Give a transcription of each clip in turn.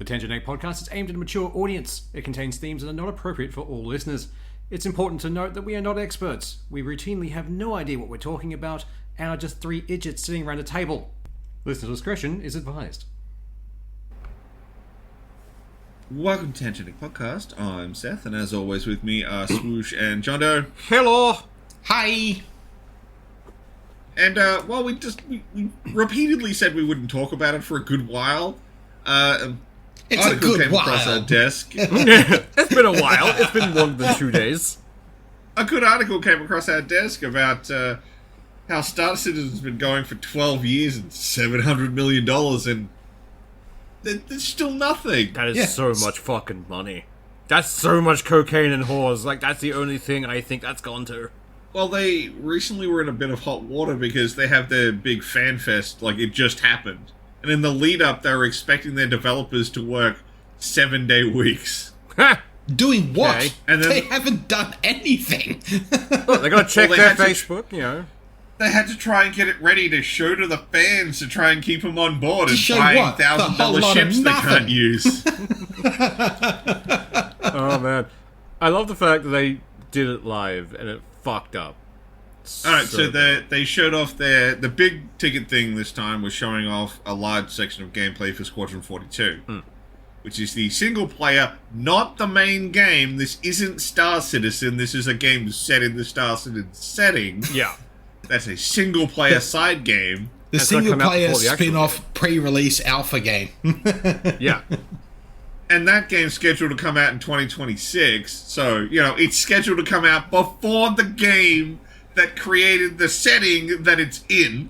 The Tangent Egg podcast is aimed at a mature audience. It contains themes that are not appropriate for all listeners. It's important to note that we are not experts. We routinely have no idea what we're talking about and are just three idiots sitting around a table. Listener discretion is advised. Welcome to Tangent Egg Podcast. I'm Seth, and as always with me are Swoosh and John Doe. Hello! Hi! And, well, we repeatedly said we wouldn't talk about it for a good while. It's a good came across our while. desk. It's been a while. It's been longer than 2 days. A good article came across our desk about how Star Citizen's been going for 12 years and $700 million, and there's still nothing. That is so much fucking money. That's so much cocaine and whores. Like, that's the only thing I think that's gone to. Well, they recently were in a bit of hot water because they have their big fan fest, like, it just happened. And in the lead-up, they were expecting their developers to work 7-day weeks. Doing what? Okay. And then, They haven't done anything. Look, they gotta check Well, they their had to Facebook, you know. They had to try and get it ready to show to the fans to try and keep them on board and show buying what? The whole $1,000 lot of ships they nothing. can't use. Oh, man. I love the fact that they did it live and it fucked up. Alright, so they showed off the big ticket thing this time was showing off a large section of gameplay for Squadron 42. Which is the single player, not the main game. This isn't Star Citizen. This is a game set in the Star Citizen setting. Yeah. That's a single player side game. The That's gonna come out single-player before the actual spin-off pre-release alpha game. Yeah. And that game's scheduled to come out in 2026. So, you know, it's scheduled to come out before the game that created the setting that it's in.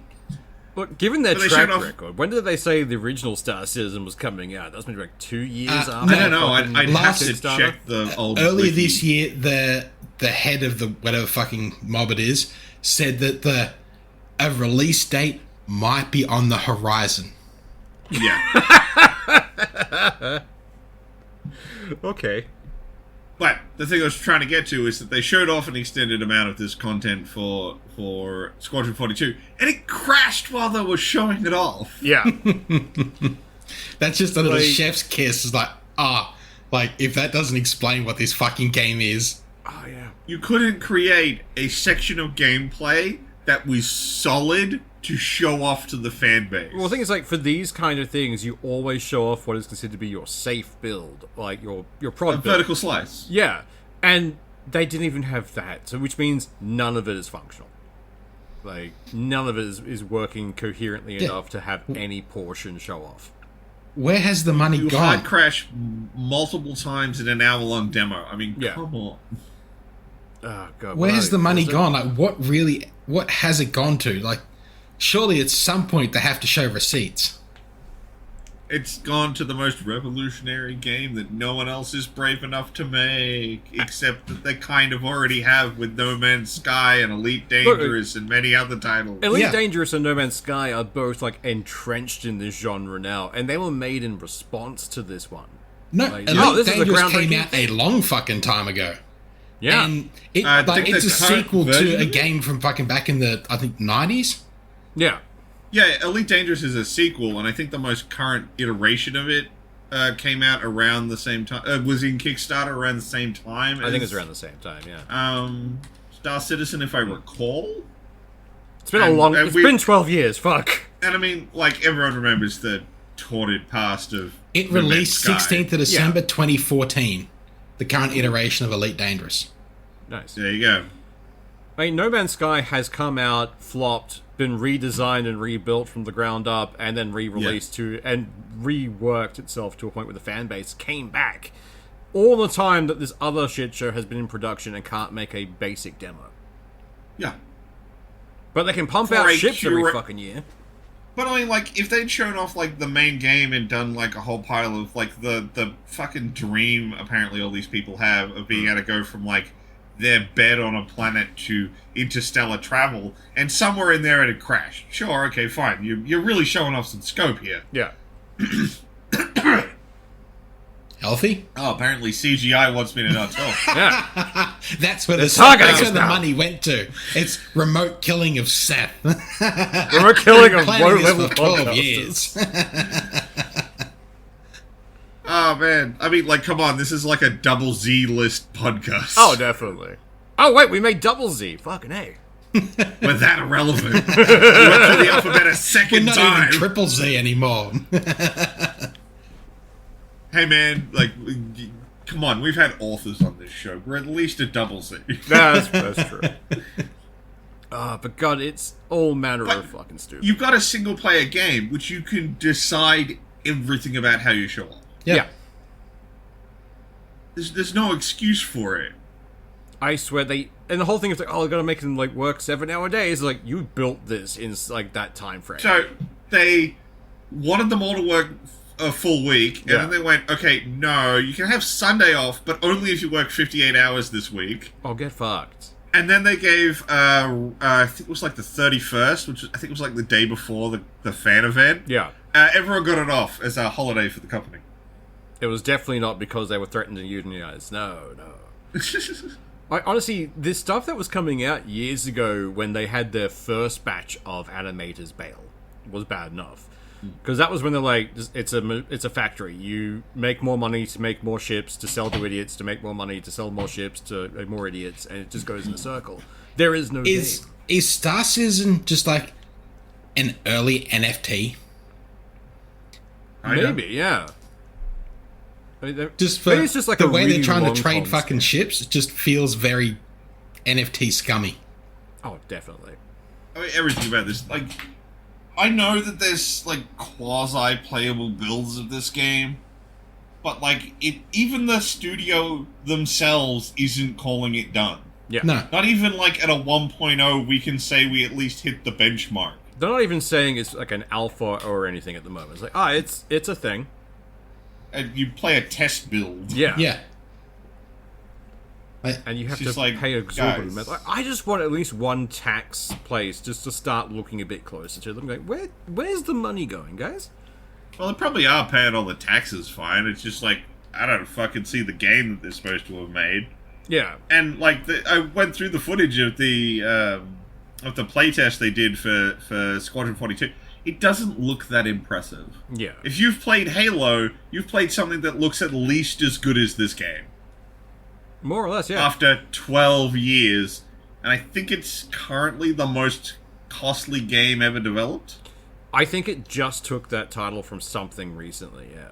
Look, given their But they track showed off- record, when did they say the original Star Citizen was coming out? That's been like 2 years after. I don't know. fucking I'd have last to Kickstarter. check the old Earlier wiki. this year, the head of the whatever fucking mob it is said that a release date might be on the horizon. Yeah. Okay. But the thing I was trying to get to is that they showed off an extended amount of this content for Squadron 42, and it crashed while they were showing it off. Yeah. That's just a little Like- chef's kiss. It's like, if that doesn't explain what this fucking game is. Oh, yeah. You couldn't create a section of gameplay that was solid to show off to the fan base. Well, the thing is, like, for these kind of things, you always show off what is considered to be your safe build, like your prod a build. vertical slice. Yeah, and they didn't even have that, so which means none of it is functional. Like, none of it is working coherently enough to have any portion show off. Where has the money You gone? hard crash multiple times in an hour-long demo. I mean, Yeah. come on. Oh, God. Where has the money is it? gone? Like, what has it gone to? Like, surely at some point they have to show receipts. It's gone to the most revolutionary game that no one else is brave enough to make, except that they kind of already have with No Man's Sky and Elite Dangerous and many other titles. Elite Yeah. Dangerous and No Man's Sky are both, like, entrenched in this genre now, and they were made in response to this one. No, Like, Elite oh, this is a Dangerous came groundbreaking out a long fucking time ago. Yeah. And it, I like, think it's a the current sequel version to of a it- game from fucking back in the, I think, 90s? Yeah. Yeah, Elite Dangerous is a sequel, and I think the most current iteration of it came out around the same time. Was in Kickstarter around the same time. I think as, it's around the same time, yeah. Star Citizen, if I recall. It's been a long... and It's we- been 12 years, fuck. And I mean, like, everyone remembers the tortured past of It No Man's released Sky. 16th of December 2014. The current iteration of Elite Dangerous. Nice. There you go. I mean, No Man's Sky has come out, flopped, been redesigned and rebuilt from the ground up, and then re-released and reworked itself to a point where the fan base came back. All the time that this other shit show has been in production and can't make a basic demo. Yeah. But they can pump For out a ships every cura- fucking year. But I mean, like, if they'd shown off, like, the main game and done, like, a whole pile of, like, the fucking dream, apparently all these people have, of being able to go from, like, their bed on a planet to interstellar travel, and somewhere in there it had crashed. Sure, okay, fine. You're really showing off some scope here. Yeah. Healthy? Oh, apparently CGI wants me to not talk. Yeah. That's where the targeting that's us where the now. money went to. It's remote killing of Seth. We're killing of Planning this low-level for 12 podcasters. years. Oh, man. I mean, like, come on. This is like a double Z list podcast. Oh, definitely. Oh, wait, we made double Z. Fucking A. We're that irrelevant. We went through the alphabet a We're second not time. even triple Z anymore. Hey, man. Like, come on. We've had authors on this show. We're at least a double Z. That's true. But God, it's all manner of fucking stupid. You've got a single-player game, which you can decide everything about how you show up. Yeah. There's no excuse for it. I swear and the whole thing is like, oh, I gotta make them like work 7-hour days. Like, you built this in like that time frame. So they wanted them all to work a full week, and then they went, okay, no, you can have Sunday off, but only if you work 58 hours this week. Oh, get fucked. And then they gave, I think it was like the 31st, which I think was like the day before the fan event. Yeah. Everyone got it off as a holiday for the company. It was definitely not because they were threatened to unionize. No. Honestly, this stuff that was coming out years ago when they had their first batch of animators bail was bad enough. Because that was when they're like, it's a factory. You make more money to make more ships, to sell to idiots, to make more money, to sell more ships to more idiots, and it just goes in a circle. There is no game. Is Star Citizen just like an early NFT? Maybe, yeah. I mean, Just for maybe it's just like the a way really they're trying to long trade con fucking scheme. ships, it just feels very NFT scummy. Oh, definitely. I mean, everything about this, like, I know that there's, like, quasi-playable builds of this game, but, like, even the studio themselves isn't calling it done. Yeah. No. Not even, like, at a 1.0, we can say we at least hit the benchmark. They're not even saying it's like an alpha or anything at the moment. It's like, it's a thing. And you play a test build. Yeah. Yeah. And you have It's just to like, pay exorbitant guys. amounts. Like, I just want at least one tax place just to start looking a bit closer to them. Like, where's the money going, guys? Well, they probably are paying all the taxes fine. It's just like, I don't fucking see the game that they're supposed to have made. Yeah. And, like, I went through the footage of the playtest they did for Squadron 42. It doesn't look that impressive. Yeah. If you've played Halo, you've played something that looks at least as good as this game. More or less, yeah. After 12 years. And I think it's currently the most costly game ever developed. I think it just took that title from something recently, yeah.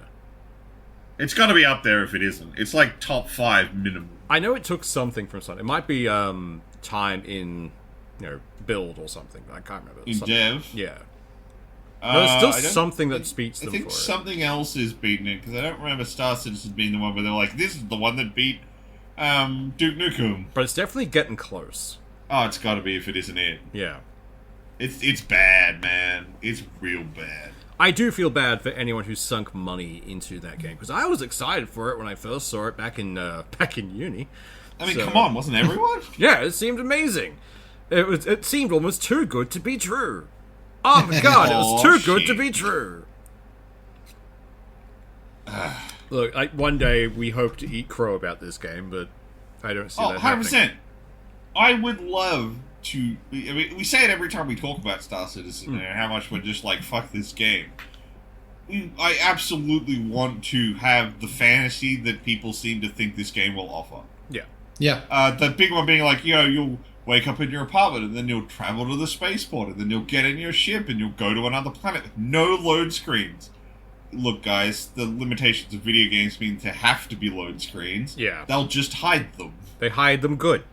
It's got to be up there if it isn't. It's like top 5 minimum. I know it took something from something. It might be time in, build or something. I can't remember. In dev? Yeah. There's still I don't- something that beats them I think for it. something else is beating it, because I don't remember Star Citizen being the one where they're like, this is the one that beat Duke Nukem. But it's definitely getting close. Oh, it's got to be if it isn't it. Yeah. It's bad, man. It's real bad. I do feel bad for anyone who sunk money into that game, because I was excited for it when I first saw it back in uni. I mean, come on, wasn't everyone? Yeah, it seemed amazing. It seemed almost too good to be true. Oh my god, it was too good to be true. Look, one day we hope to eat crow about this game, but I don't see that happening. 100%. I would love to... I mean, we say it every time we talk about Star Citizen, and how much we're just like, fuck this game. I absolutely want to have the fantasy that people seem to think this game will offer. Yeah. Yeah. The big one being like, you'll wake up in your apartment, and then you'll travel to the spaceport, and then you'll get in your ship, and you'll go to another planet. No load screens. Look, guys, the limitations of video games mean there have to be load screens. Yeah. They'll just hide them. They hide them good.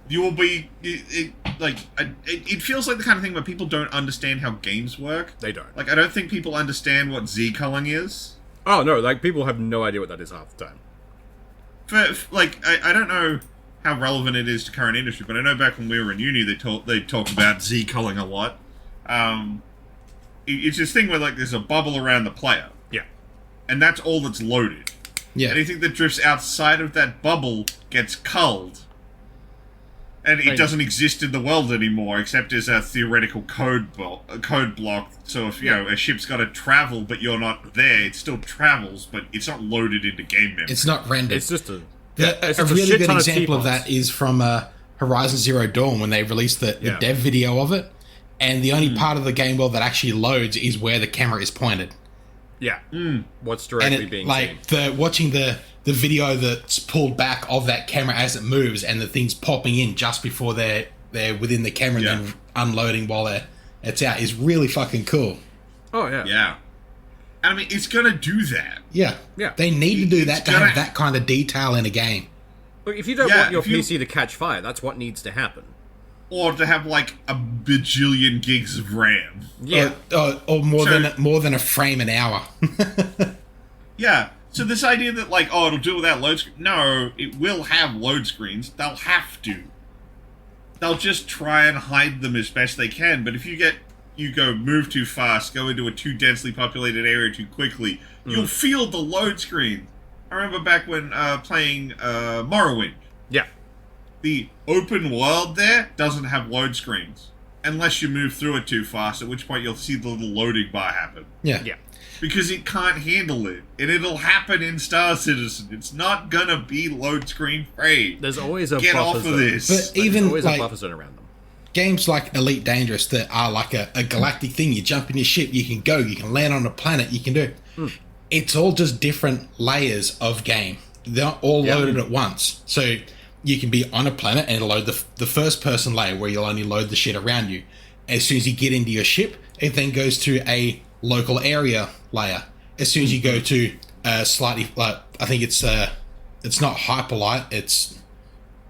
You will be... It feels like the kind of thing where people don't understand how games work. They don't. Like, I don't think people understand what Z-culling is. Oh, no, like, people have no idea what that is half the time. I don't know how relevant it is to current industry, but I know back when we were in uni, they talked about Z-culling a lot. It's this thing where, like, there's a bubble around the player. Yeah. And that's all that's loaded. Yeah. Anything that drifts outside of that bubble gets culled. And it doesn't exist in the world anymore, except as a theoretical code block. So if, a ship's got to travel, but you're not there, it still travels, but it's not loaded into game memory. It's not rendered. It's just a really shit good ton example of teapots. that is from Horizon Zero Dawn when they released the dev video of it, and the only part of the game world that actually loads is where the camera is pointed. Yeah. What's And directly it, being like seen. watching the video that's pulled back of that camera as it moves, and the things popping in just before they're within the camera and then unloading while it's out is really fucking cool. Oh, yeah. Yeah. I mean, it's going to do that. Yeah. Yeah. They need to do that It's to have gonna- that kind of detail in a game. Look, if you don't Yeah, want your if you- PC to catch fire, that's what needs to happen. Or to have like a bajillion gigs of RAM. Yeah. Or more So- than a frame an hour. Yeah. So this idea that like, oh, it'll do without load screen. No, it will have load screens. They'll have to. They'll just try and hide them as best they can. But if you go move too fast, go into a too densely populated area too quickly, you'll feel the load screen. I remember back when playing Morrowind. Yeah. The open world there doesn't have load screens. Unless you move through it too fast, at which point you'll see the little loading bar happen. Yeah. Yeah. Because it can't handle it. And it'll happen in Star Citizen. It's not gonna be load screen free. There's always a Get buffer off zone. of this. But There's even always a like buffer zone around them. games like Elite Dangerous that are like a galactic thing, you jump in your ship, you can go, you can land on a planet, you can do. It's all just different layers of game. They're not all loaded at once. So you can be on a planet and it'll load the first person layer where you'll only load the shit around you. As soon as you get into your ship, it then goes to a local area layer. As soon as you go to slightly, like I think it's not hyperlight, it's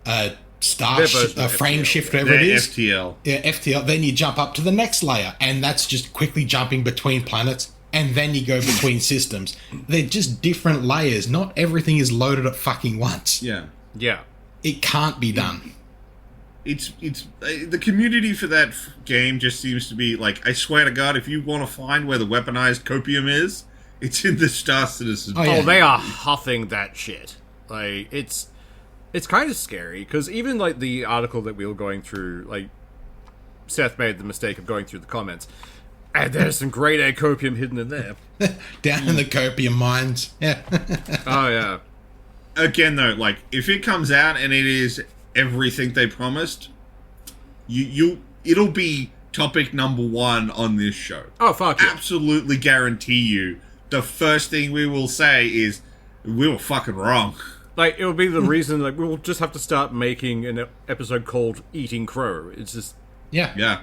frame FTL, shift, They're whatever it is. FTL. Yeah, FTL. Then you jump up to the next layer, and that's just quickly jumping between planets, and then you go between systems. They're just different layers. Not everything is loaded at fucking once. Yeah. Yeah. It can't be done. It's the community for that game just seems to be like, I swear to God, if you want to find where the weaponized copium is, it's in the Star Citizen. Oh, yeah. Oh, they are huffing that shit. Like, it's kind of scary, because even, like, the article that we were going through, like, Seth made the mistake of going through the comments, and there's some grade A copium hidden in there. Down in the copium mines. Yeah. Oh, yeah. Again, though, like, if it comes out and it is everything they promised, it'll be topic number 1 on this show. Oh, fuck yeah. Absolutely guarantee you. The first thing we will say is, we were fucking wrong. Like, it'll be the reason, like, we'll just have to start making an episode called Eating Crow. It's just, Yeah. Yeah.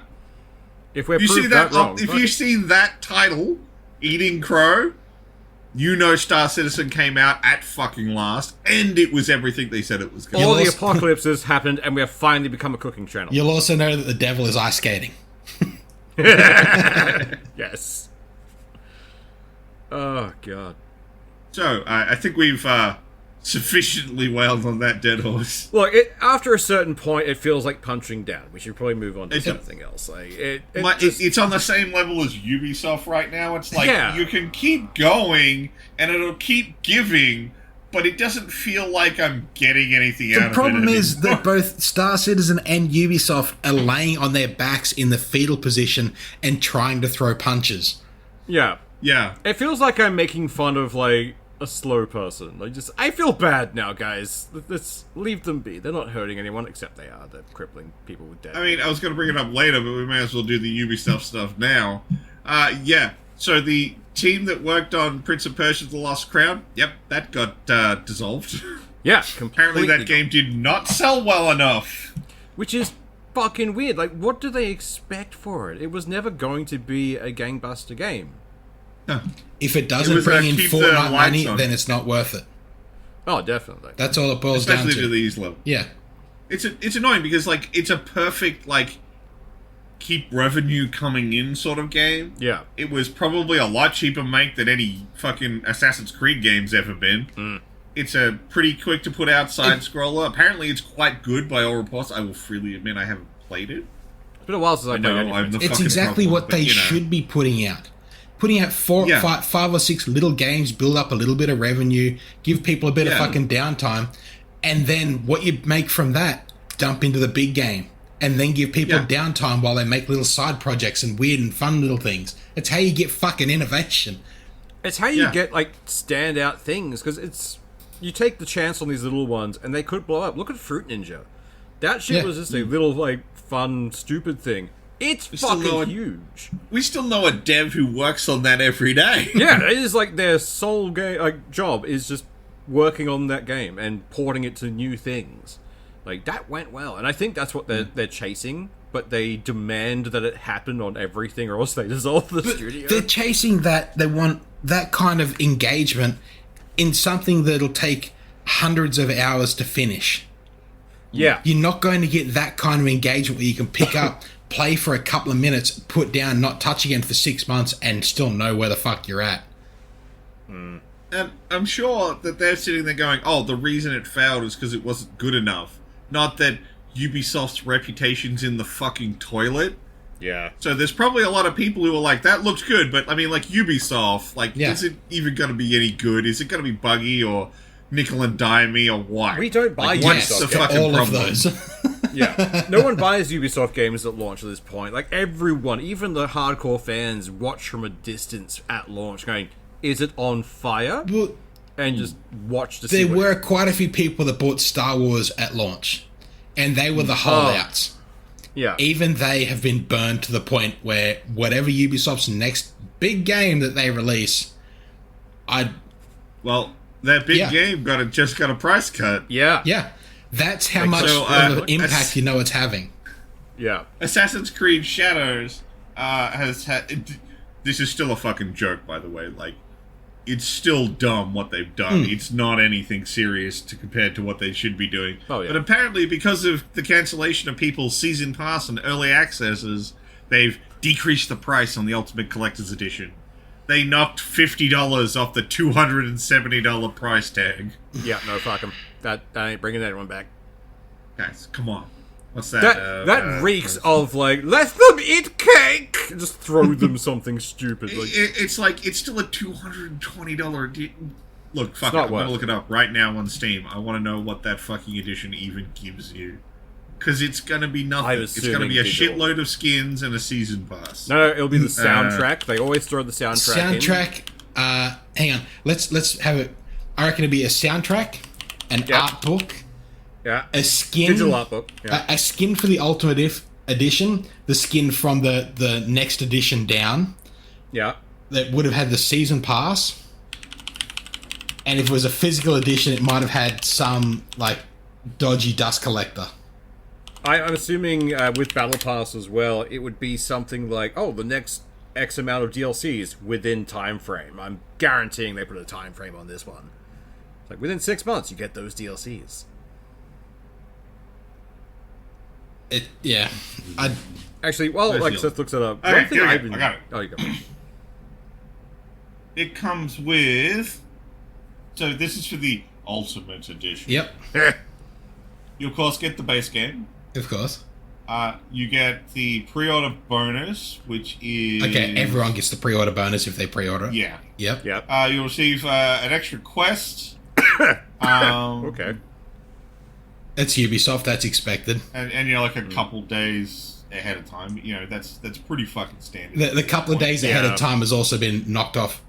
if we're You see proved that? that wrong... If you see that title, Eating Crow, you know Star Citizen came out at fucking last, and it was everything they said it was going to all be. the apocalypses happened, and we have finally become a cooking channel. You'll also know that the devil is ice skating. Yes. Oh, God. So, I think we've sufficiently wailed on that dead horse. Look, after a certain point, it feels like punching down. We should probably move on to something else. Like, It's on the same level as Ubisoft right now. It's like, Yeah. you can keep going, and it'll keep giving, but it doesn't feel like I'm getting anything out of it. The problem is anymore. that both Star Citizen and Ubisoft are laying on their backs in the fetal position and trying to throw punches. yeah. Yeah. It feels like I'm making fun of, like, a slow person. Like, I feel bad now, guys. Let's leave them be. They're not hurting anyone, except they are. They're crippling people with death. I mean, I was going to bring it up later, but we may as well do the Ubisoft stuff now. Yeah. So the team that worked on Prince of Persia: The Lost Crown, yep, that got dissolved. Yeah, Apparently completely. that game did not sell well enough. Which is fucking weird. Like, what do they expect for it? It was never going to be a gangbuster game. If it It doesn't was, bring in keep the Fortnite lights money, on. then it's not worth it. Oh, definitely. That's all it boils Especially down to these levels. Yeah. It's annoying because, like, it's a perfect, like, keep revenue coming in sort of game. Yeah. It was probably a lot cheaper make than any fucking Assassin's Creed game's ever been. It's a pretty quick to put out side scroller. Apparently it's quite good by all reports. I will freely admit I haven't played it. It's been a while since I know, played I'm the anything. It's fucking exactly problem, what but, they you know. should be putting out. Putting out Yeah. five or six little games, build up a little bit of revenue, give people a bit of Yeah. fucking downtime, and then what you make from that, dump into the big game. And then give people Yeah. downtime while they make little side projects and weird and fun little things. It's how you get fucking innovation. It's how you Yeah. get, like, standout things, because it's... You take the chance on these little ones, and they could blow up. Look at Fruit Ninja. That shit Yeah. was just a little, like, fun, stupid thing. It's We still know fucking it. huge. We still know a dev who works on that every day. Yeah, it is like their sole job is just working on that game and porting it to new things. Like, that went well, and I think that's what they're chasing, but they demand that it happen on everything, or else they dissolve the studio. They're chasing that. They want that kind of engagement in something that'll take hundreds of hours to finish. Yeah. You're not going to get that kind of engagement where you can pick up, play for a couple of minutes, put down, not touch again for 6 months, and still know where the fuck you're at. And I'm sure that they're sitting there going, oh, the reason it failed is because it wasn't good enough. Not that Ubisoft's reputation's in the fucking toilet. Yeah. So there's probably a lot of people who are like, that looks good, but I mean, like, Ubisoft, like, is it even going to be any good? Is it going to be buggy or nickel and dimey or what? We don't buy like, Ubisoft what's the games. fucking All problem? of those. Yeah. No one buys Ubisoft games at launch at this point. Like, everyone, even the hardcore fans, watch from a distance at launch going, is it on fire? Well, And just watch to see there what were quite a few people that bought Star Wars at launch, and they were the holdouts. Yeah. Even they have been burned to the point where whatever Ubisoft's next big game that they release, Well, that big Yeah. game just got a price cut. Yeah. that's how much so, of an impact you know it's having. Yeah. Assassin's Creed Shadows has had... This is still a fucking joke, by the way. Like, it's still dumb what they've done. It's not anything serious compared to what they should be doing. Oh, yeah. But apparently, because of the cancellation of people's season pass and early accesses, they've decreased the price on the Ultimate Collector's Edition. They knocked $50 off the $270 price tag. Yeah, no, fuck them. That ain't bringing anyone back. Guys, come on. What's that? That reeks of, like, let them eat cake! Just throw them something stupid. Like, It's like, it's still a $220... Look, fuck it. not I'm worth gonna look it up right now on Steam. I want to know what that fucking edition even gives you. Because it's gonna be nothing. It's gonna be a digital. shitload of skins and a season pass. no, it'll be the soundtrack. They always throw the soundtrack in. Soundtrack. Hang on. Let's have it. I reckon it'd be a soundtrack, an art book, Yeah. a skin, Digital art book. Yeah. a skin for the Ultimate Edition, the skin from the next edition down Yeah. that would have had the season pass, and if it was a physical edition, it might have had some like dodgy dust collector. I'm assuming with Battle Pass as well, it would be something like, oh, the next X amount of DLCs within time frame. I'm guaranteeing they put a time frame on this one. It's like, within 6 months, you get those DLCs. Yeah, Actually, well, Where's like the- Seth looks it up. Okay, One thing here we I've go. been... I got it. Oh, you go. It comes with... So this is for the Ultimate Edition. yep, You, of course, get the base game. of course. You get the pre-order bonus, which is... Okay, everyone gets the pre-order bonus if they pre-order. Yeah. Yep. Yep. You'll receive an extra quest. Okay. It's Ubisoft. That's expected. And you're like a couple days ahead of time. You know, that's pretty fucking standard. The couple of days ahead Yeah. of time has also been knocked off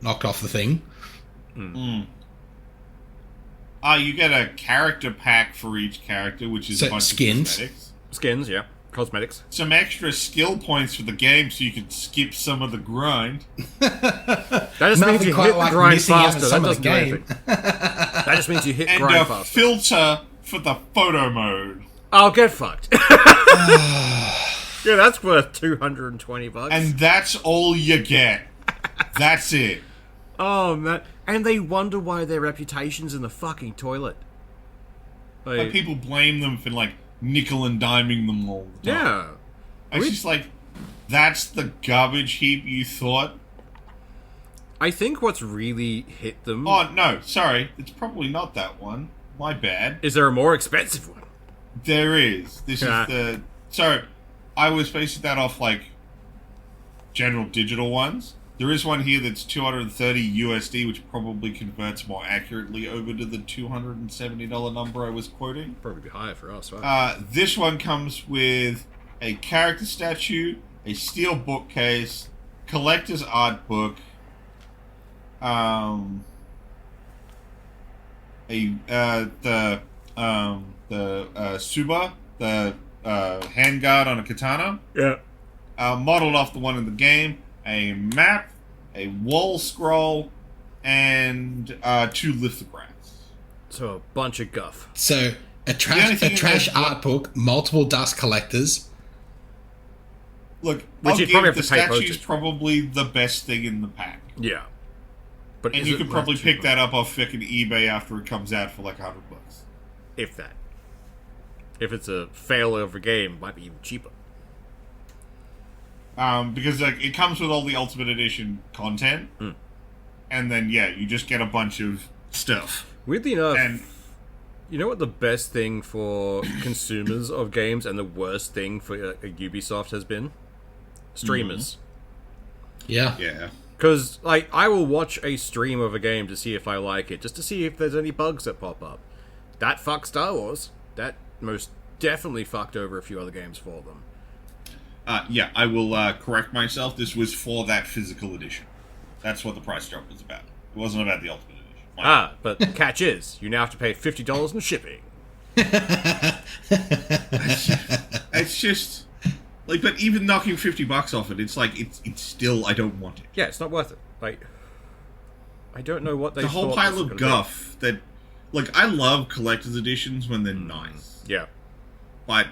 the thing. You get a character pack for each character, which is So, a bunch skins. of cosmetics. Skins, yeah. Cosmetics. Some extra skill points for the game so you can skip some of the grind. That just means Nothing you quite hit the like grind missing out on faster. That some of doesn't the do game. anything. That just means you hit And grind a faster. filter for the photo mode. Oh, get fucked. Yeah, that's worth $220. And that's all you get. That's it. Oh, man. And they wonder why their reputation's in the fucking toilet. Like, people blame them for, like, nickel and diming them all the time. Yeah. It's just like, that's the garbage heap you thought? I think what's really hit them... Oh, no, sorry. It's probably not that one. My bad. Is there a more expensive one? There is. This Yeah. is the... So, I was basing that off, like, general digital ones. There is one here that's 230 USD, which probably converts more accurately over to the $270 number I was quoting. Probably be higher for us, right? This one comes with a character statue, a steel bookcase, collector's art book, the Suba, the handguard on a katana, Yeah. modeled off the one in the game, a map, a wall scroll, and 2 lithographs. So a bunch of guff. So a trash art book, multiple dust collectors. Look, Which I'll you'd probably give have the to pay statue's postage. probably the best thing in the pack. Yeah. But And you could probably pick that up off fucking eBay after it comes out for like $100. If that. If it's a failover game, it might be even cheaper. Because like it comes with all the Ultimate Edition content, and then you just get a bunch of stuff. Weirdly enough, And you know what the best thing for consumers of games and the worst thing for Ubisoft has been? Streamers. Yeah. yeah, Because, like, I will watch a stream of a game to see if I like it, just to see if there's any bugs that pop up. That fucked Star Wars. That most definitely fucked over a few other games for them. I will correct myself. This was for that physical edition. That's what the price drop was about. It wasn't about the Ultimate Edition. But the catch is, you now have to pay $50 in shipping. It's just like, but even knocking $50 off it, it's like it's still, I don't want it. Yeah, it's not worth it. Like, I don't know what they The whole thought pile this was of gonna guff that, like, I love collector's editions when they're nice, be. Yeah. but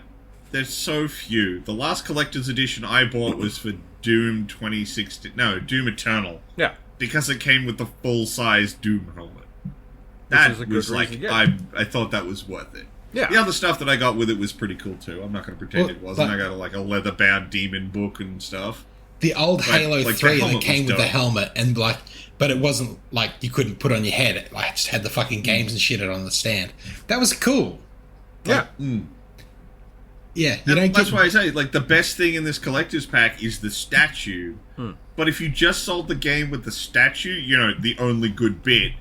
there's so few. The last collector's edition I bought was for Doom 2016. No, Doom Eternal. Yeah. Because it came with the full-size Doom helmet. That is a good was like, reason, yeah. I thought that was worth it. Yeah. The other stuff that I got with it was pretty cool too. I'm not going to pretend Well, it wasn't. but- I got like a leather-bound demon book and stuff. The old Halo like, the 3 that helmet came was with the dope. helmet, and like, but it wasn't like you couldn't put on your head. It like just had the fucking games and shit on the stand. That was cool. Yeah. Yeah, you don't That's get. why I say, like, the best thing in this collector's pack is the statue. But if you just sold the game with the statue, you know, the only good bit,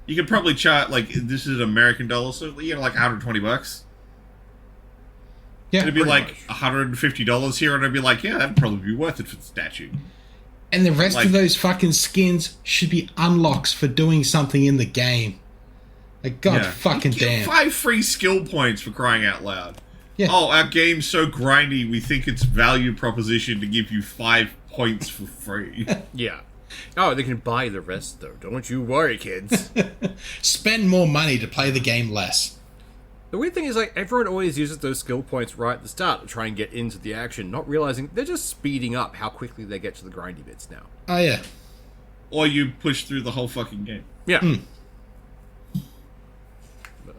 you could probably charge, like, this is American dollars, so, you know, like $120. Yeah, It'd be pretty like much. $150 here, and I'd be like, yeah, that'd probably be worth it for the statue. and the rest like- of those fucking skins should be unlocks for doing something in the game. Like, god fucking Get damn. 5 free skill points for crying out loud. Yeah. Oh, our game's so grindy, we think it's value proposition to give you 5 points for free. Yeah. Oh, they can buy the rest, though. Don't you worry, kids. Spend more money to play the game less. The weird thing is, like, everyone always uses those skill points right at the start to try and get into the action, not realizing they're just speeding up how quickly they get to the grindy bits now. Oh yeah. Or you push through the whole fucking game. Yeah.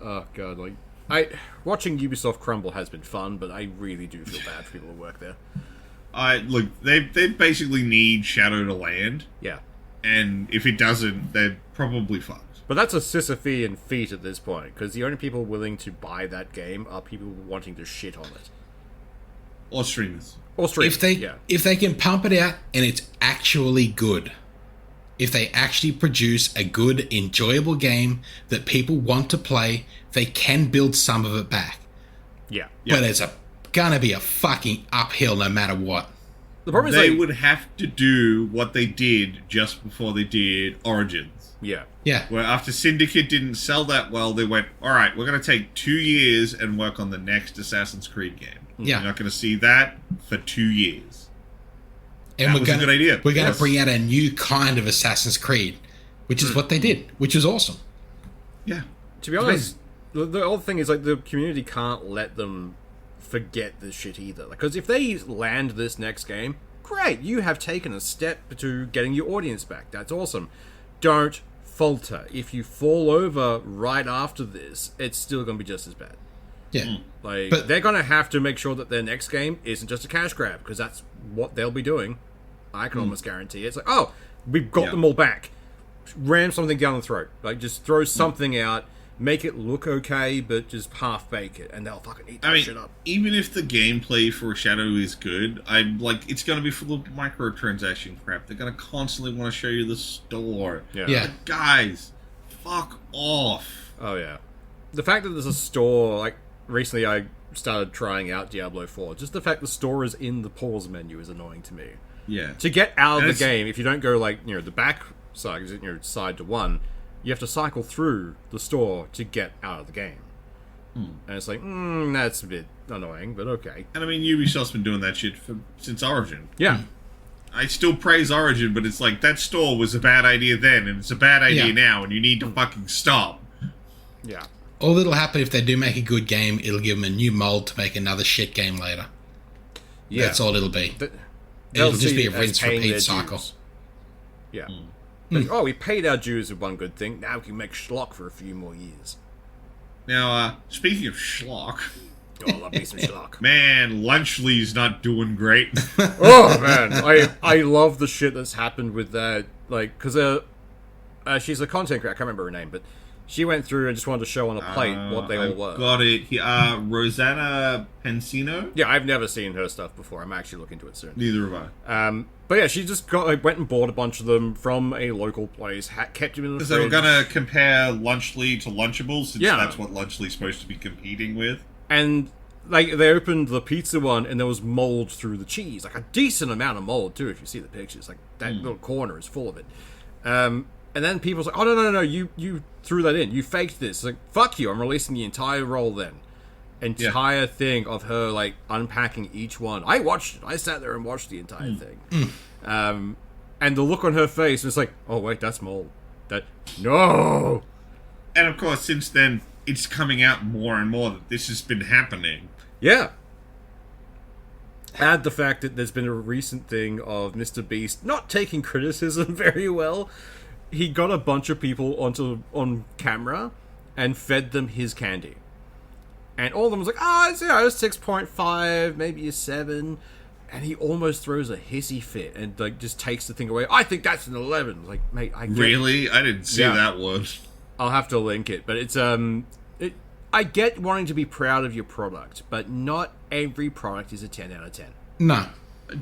Oh, God, like... watching Ubisoft crumble has been fun, but I really do feel bad for people who work there. Look, they basically need Shadow to land, Yeah. and if it doesn't, they're probably fucked. But that's a Sisyphean feat at this point, because the only people willing to buy that game are people wanting to shit on it. Or streamers. Or stream. If they can pump it out and it's actually good, if they actually produce a good, enjoyable game that people want to play, they can build some of it back. Yeah. But it's gonna be a fucking uphill no matter what. The problem is, They like, would have to do what they did just before they did Origins. yeah. Yeah. Where after Syndicate didn't sell that well, they went, alright, we're going to take 2 years and work on the next Assassin's Creed game. Yeah. You're not going to see that for 2 years. And That was a good idea. We're gonna Yes. bring out a new kind of Assassin's Creed, which is what they did, which was awesome. Yeah. To be honest, the whole thing is, like, the community can't let them forget this shit either. Because if they land this next game, great, you have taken a step to getting your audience back. That's awesome. Don't falter. If you fall over right after this, it's still going to be just as bad. Yeah. Like, But- they're going to have to make sure that their next game isn't just a cash grab, because that's what they'll be doing. I can almost guarantee it. It's like, oh, we've got them all back. Ram something down the throat. Like, just throw something out, make it look okay, but just half bake it, and they'll fucking eat that shit up. even if the gameplay for Shadow is good, I'm like, it's going to be full of microtransaction crap. They're going to constantly want to show you the store. Yeah. Like, guys, fuck off. Oh, yeah. The fact that there's a store, like, recently I started trying out Diablo 4. Just the fact the store is in the pause menu is annoying to me. Yeah. To get out And of the it's- game, if you don't go, like, you know, the back side, side to one, you have to cycle through the store to get out of the game. And it's like, that's a bit annoying, but okay. And I mean, Ubisoft's been doing that shit since Origin. Yeah. I still praise Origin, but it's like, that store was a bad idea then, and it's a bad idea now, and you need to fucking stop. Yeah. All that'll happen if they do make a good game, it'll give them a new mold to make another shit game later. Yeah. That's all it'll be. They'll It'll just see be a it as rinse paying repeat their cycle. dues. Yeah. Like, oh, we paid our dues with one good thing. Now we can make schlock for a few more years. Now, speaking of schlock, Oh, I love me some schlock. man, Lunchly's not doing great. Oh man, I love the shit that's happened with that. Like, because she's a content creator. I can't remember her name, but she went through and just wanted to show on a plate what they all were. Got it. Rosanna Pensino? Yeah, I've never seen her stuff before. I'm actually looking to it soon. Neither have I. But yeah, she just went and bought a bunch of them from a local place, kept them in the fridge. Because they were going to compare Lunchly to Lunchables, since Yeah. that's what Lunchly's supposed to be competing with. And like they opened the pizza one, and there was mold through the cheese, like a decent amount of mold too. If you see the pictures, like that little corner is full of it. And then people's like, "Oh no, you threw that in. You faked this." It's like, fuck you! I'm releasing the entire roll then. Entire thing of her like unpacking each one. I watched it. I sat there and watched the entire thing. And the look on her face was like, "Oh wait, that's mold." No. And of course, since then, it's coming out more and more that this has been happening. Yeah. Add the fact that there's been a recent thing of Mr. Beast not taking criticism very well. He got a bunch of people on camera and fed them his candy. And all of them was like, it's 6.5, maybe a 7. And he almost throws a hissy fit and like just takes the thing away. I think that's an 11. Like, mate, I get Really? I didn't see that one. I'll have to link it, but it's I get wanting to be proud of your product, but not every product is a 10 out of 10. No.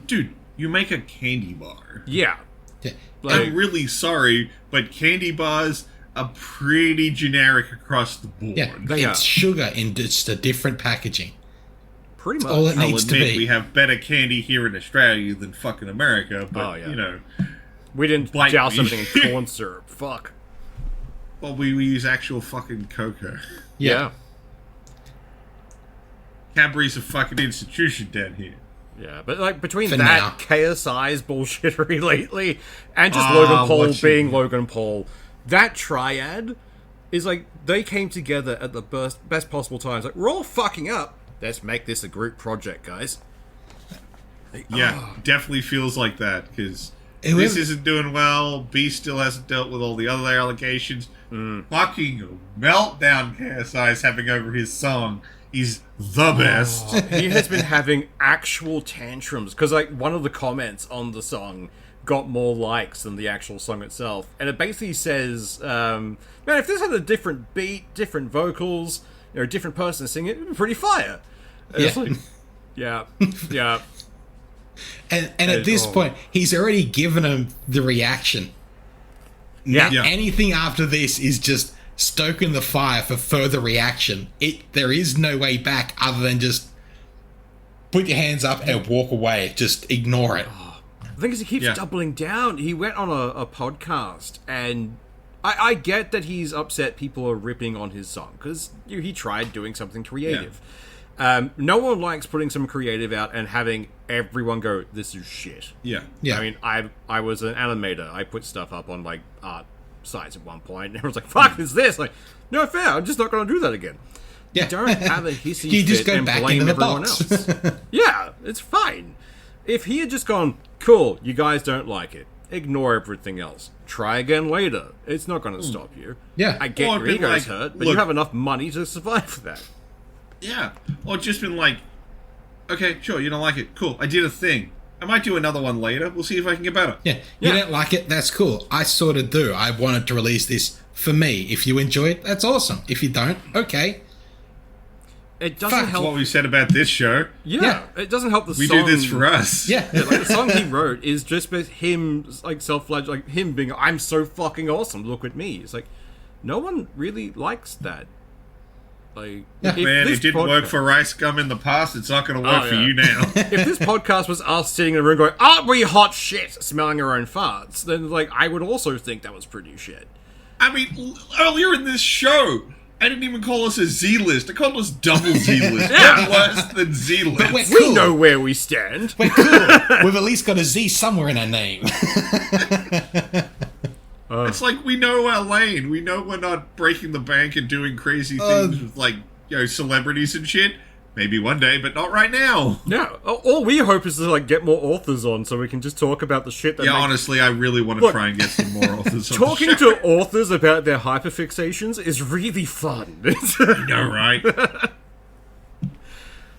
Dude, you make a candy bar. Yeah. Yeah. Like, I'm really sorry, but candy bars are pretty generic across the board. Yeah, They it's are. sugar in just a different packaging. pretty much. All it I'll needs to admit be. we have better candy here in Australia than fucking America, but, you know... We didn't Bite douse me. everything in corn syrup. Fuck. Well, we use actual fucking cocoa. Yeah. Cadbury's a fucking institution down here. Yeah, but like between For that now. KSI's bullshittery lately and just Ah, Logan Paul what's being your- Logan Paul, that triad is like they came together at the best possible times. Like we're all fucking up. Let's make this a group project, guys. Yeah, definitely feels like that, because Whoever- this isn't doing well. B still hasn't dealt with all the other allegations. Fucking meltdown KSI's having over his song. He's the best. He has been having actual tantrums because like one of the comments on the song got more likes than the actual song itself, and it basically says, "Man, if this had a different beat, different vocals, a different person singing it, it'd be pretty fire." And it's Yeah. like, yeah. And at this point, he's already given him the reaction. Yeah. Now, anything after this is just stoking the fire for further reaction. There is no way back other than just put your hands up and walk away. Just ignore it. The thing is, he keeps doubling down. He went on a podcast, and I get that he's upset people are ripping on his song, because he tried doing something creative. No one likes putting some creative out and having everyone go, this is shit. Yeah. Yeah. I mean, I was an animator. I put stuff up on, like, art sites at one point, and everyone's like, fuck, is this? Like, no, fair, I'm just not going to do that again. Yeah. You don't have a hissy You just fit go and back blame into the everyone box. else. Yeah, it's fine. If he had just gone, cool, you guys don't like it, ignore everything else, try again later, it's not going to stop you. Yeah. I get Or your been ego's like, hurt, but look- you have enough money to survive for that. Yeah. Or just been like, okay, sure, you don't like it. Cool, I did a thing. I might do another one later. We'll see if I can get better. Yeah. You don't like it? That's cool. I sort of do. I wanted to release this for me. If you enjoy it, that's awesome. If you don't, okay. It doesn't Fuck, That's what help. we said about this show. Yeah, it doesn't help the We song. do this for us. Yeah. Yeah, like the song he wrote is just with him, like self-flagged, like him being, "I'm so fucking awesome. Look at me." It's like no one really likes that. Like, if Man, this it didn't work podca- for Rice Gum in the past. It's not going to work Oh, for yeah. you now. If this podcast was us sitting in a room going, "Aren't we hot shit?" smelling our own farts, then like I would also think that was pretty shit. I mean, earlier in this show, I didn't even call us a Z-list. I called us double Z-list. We're worse than Z-list. But we're We cool. know where we stand. We're cool. We've at least got a Z somewhere in our name. It's like we know our lane. We know we're not breaking the bank and doing crazy things with, like, celebrities and shit. Maybe one day, but not right now. Yeah, all we hope is to like get more authors on so we can just talk about the shit that. Yeah, honestly, I really want to try and get some more authors on Talking the show. to authors about their hyperfixations is really fun. I know, right?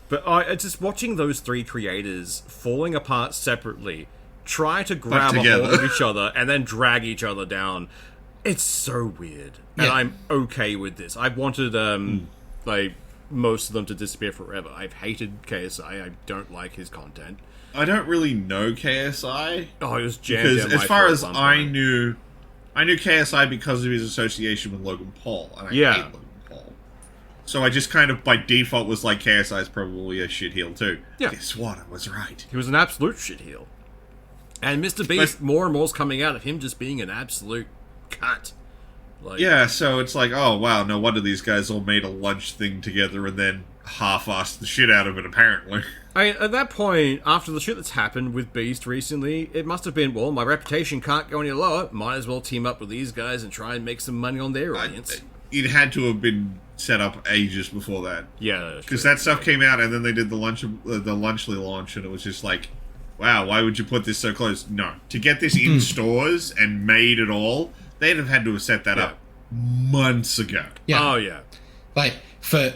But just watching those three creators falling apart separately, try to grab a together. hold of each other and then drag each other down. It's so weird, and Yeah. I'm okay with this. I've wanted like most of them to disappear forever. I've hated KSI. I don't like his content. I don't really know KSI. Oh, it was jammed Because down as my far throat as at one I point. knew KSI because of his association with Logan Paul, and I Yeah. hate Logan Paul. So I just kind of by default was like, KSI is probably a shitheel too. Yeah. Guess what? I was right. He was an absolute shitheel. And Mr. Beast, more and more's coming out of him just being an absolute cunt. Like, Yeah, so it's like, oh wow, no wonder these guys all made a lunch thing together and then half-assed the shit out of it, apparently. At that point, after the shit that's happened with Beast recently, it must have been, well, my reputation can't go any lower. Might as well team up with these guys and try and make some money on their audience. It had to have been set up ages before that. Yeah, Because that stuff came out, and then they did the Lunchly launch, and it was just like, wow, why would you put this so close? No. To get this in stores and made it all, they'd have had to have set that up months ago. Yeah. Oh, yeah. Like, for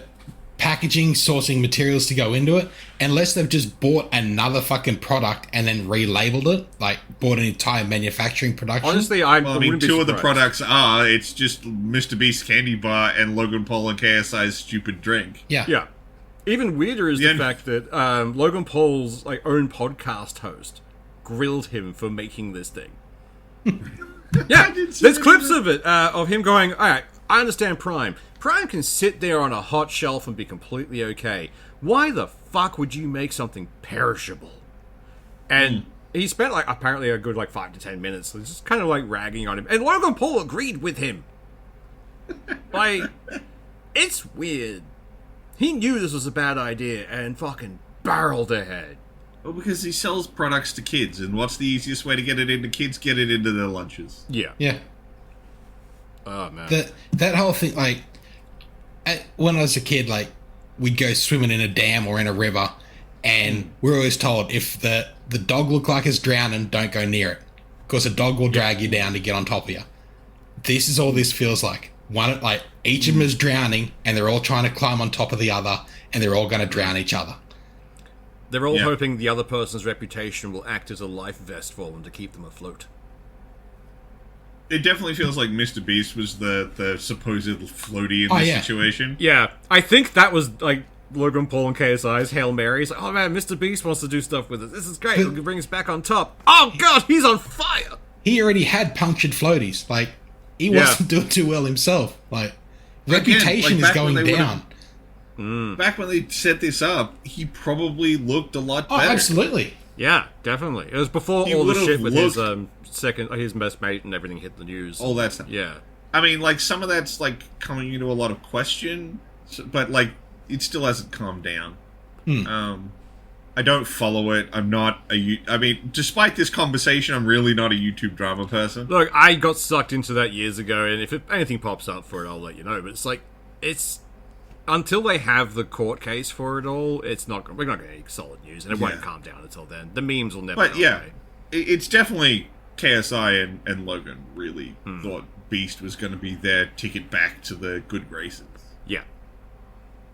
packaging, sourcing materials to go into it, unless they've just bought another fucking product and then relabeled it, like bought an entire manufacturing production. Honestly, I Well, I mean, wouldn't be two of the surprised. products are, it's just Mr. Beast's candy bar and Logan Paul and KSI's stupid drink. Yeah. Yeah. Even weirder is the fact that Logan Paul's like own podcast host grilled him for making this thing. Yeah, there's clips of it, of him going, alright, I understand Prime. Prime can sit there on a hot shelf and be completely okay. Why the fuck would you make something perishable? And he spent like apparently a good like 5 to 10 minutes just kind of like ragging on him. And Logan Paul agreed with him. Like, it's weird. He knew this was a bad idea and fucking barreled ahead. Well, because he sells products to kids, and what's the easiest way to get it into kids? Get it into their lunches. Yeah. Yeah. Oh, man. That whole thing, like, when I was a kid, like, we'd go swimming in a dam or in a river, and we're always told if the dog look like it's drowning, don't go near it, because a dog will drag you down to get on top of you. This is all this feels like. Each of them is drowning, and they're all trying to climb on top of the other, and they're all going to drown each other. They're all hoping the other person's reputation will act as a life vest for them to keep them afloat. It definitely feels like Mr. Beast was the supposed floaty in this situation. Yeah, I think that was like Logan Paul and KSI's Hail Mary. He's like, oh man, Mr. Beast wants to do stuff with us. This is great. He'll bring us back on top. Oh god, he's on fire! He already had punctured floaties. Like, he wasn't doing too well himself. Like, reputation is going down. Back when they set this up, he probably looked a lot Oh, better. absolutely. Yeah, definitely. It was before He all the would've shit with looked- his best mate and everything hit the news. All that stuff. Yeah. I mean, like, some of that's, like, coming into a lot of question, but, like, it still hasn't calmed down. I don't follow it. I'm not I mean, despite this conversation, I'm really not a YouTube drama person. Look, I got sucked into that years ago, and if anything pops up for it, I'll let you know. But it's like, until they have the court case for it all, we're not going to get any solid news, and it won't calm down until then. The memes will never But go yeah, away. it's definitely KSI and Logan really thought Beast was going to be their ticket back to the good graces. Yeah.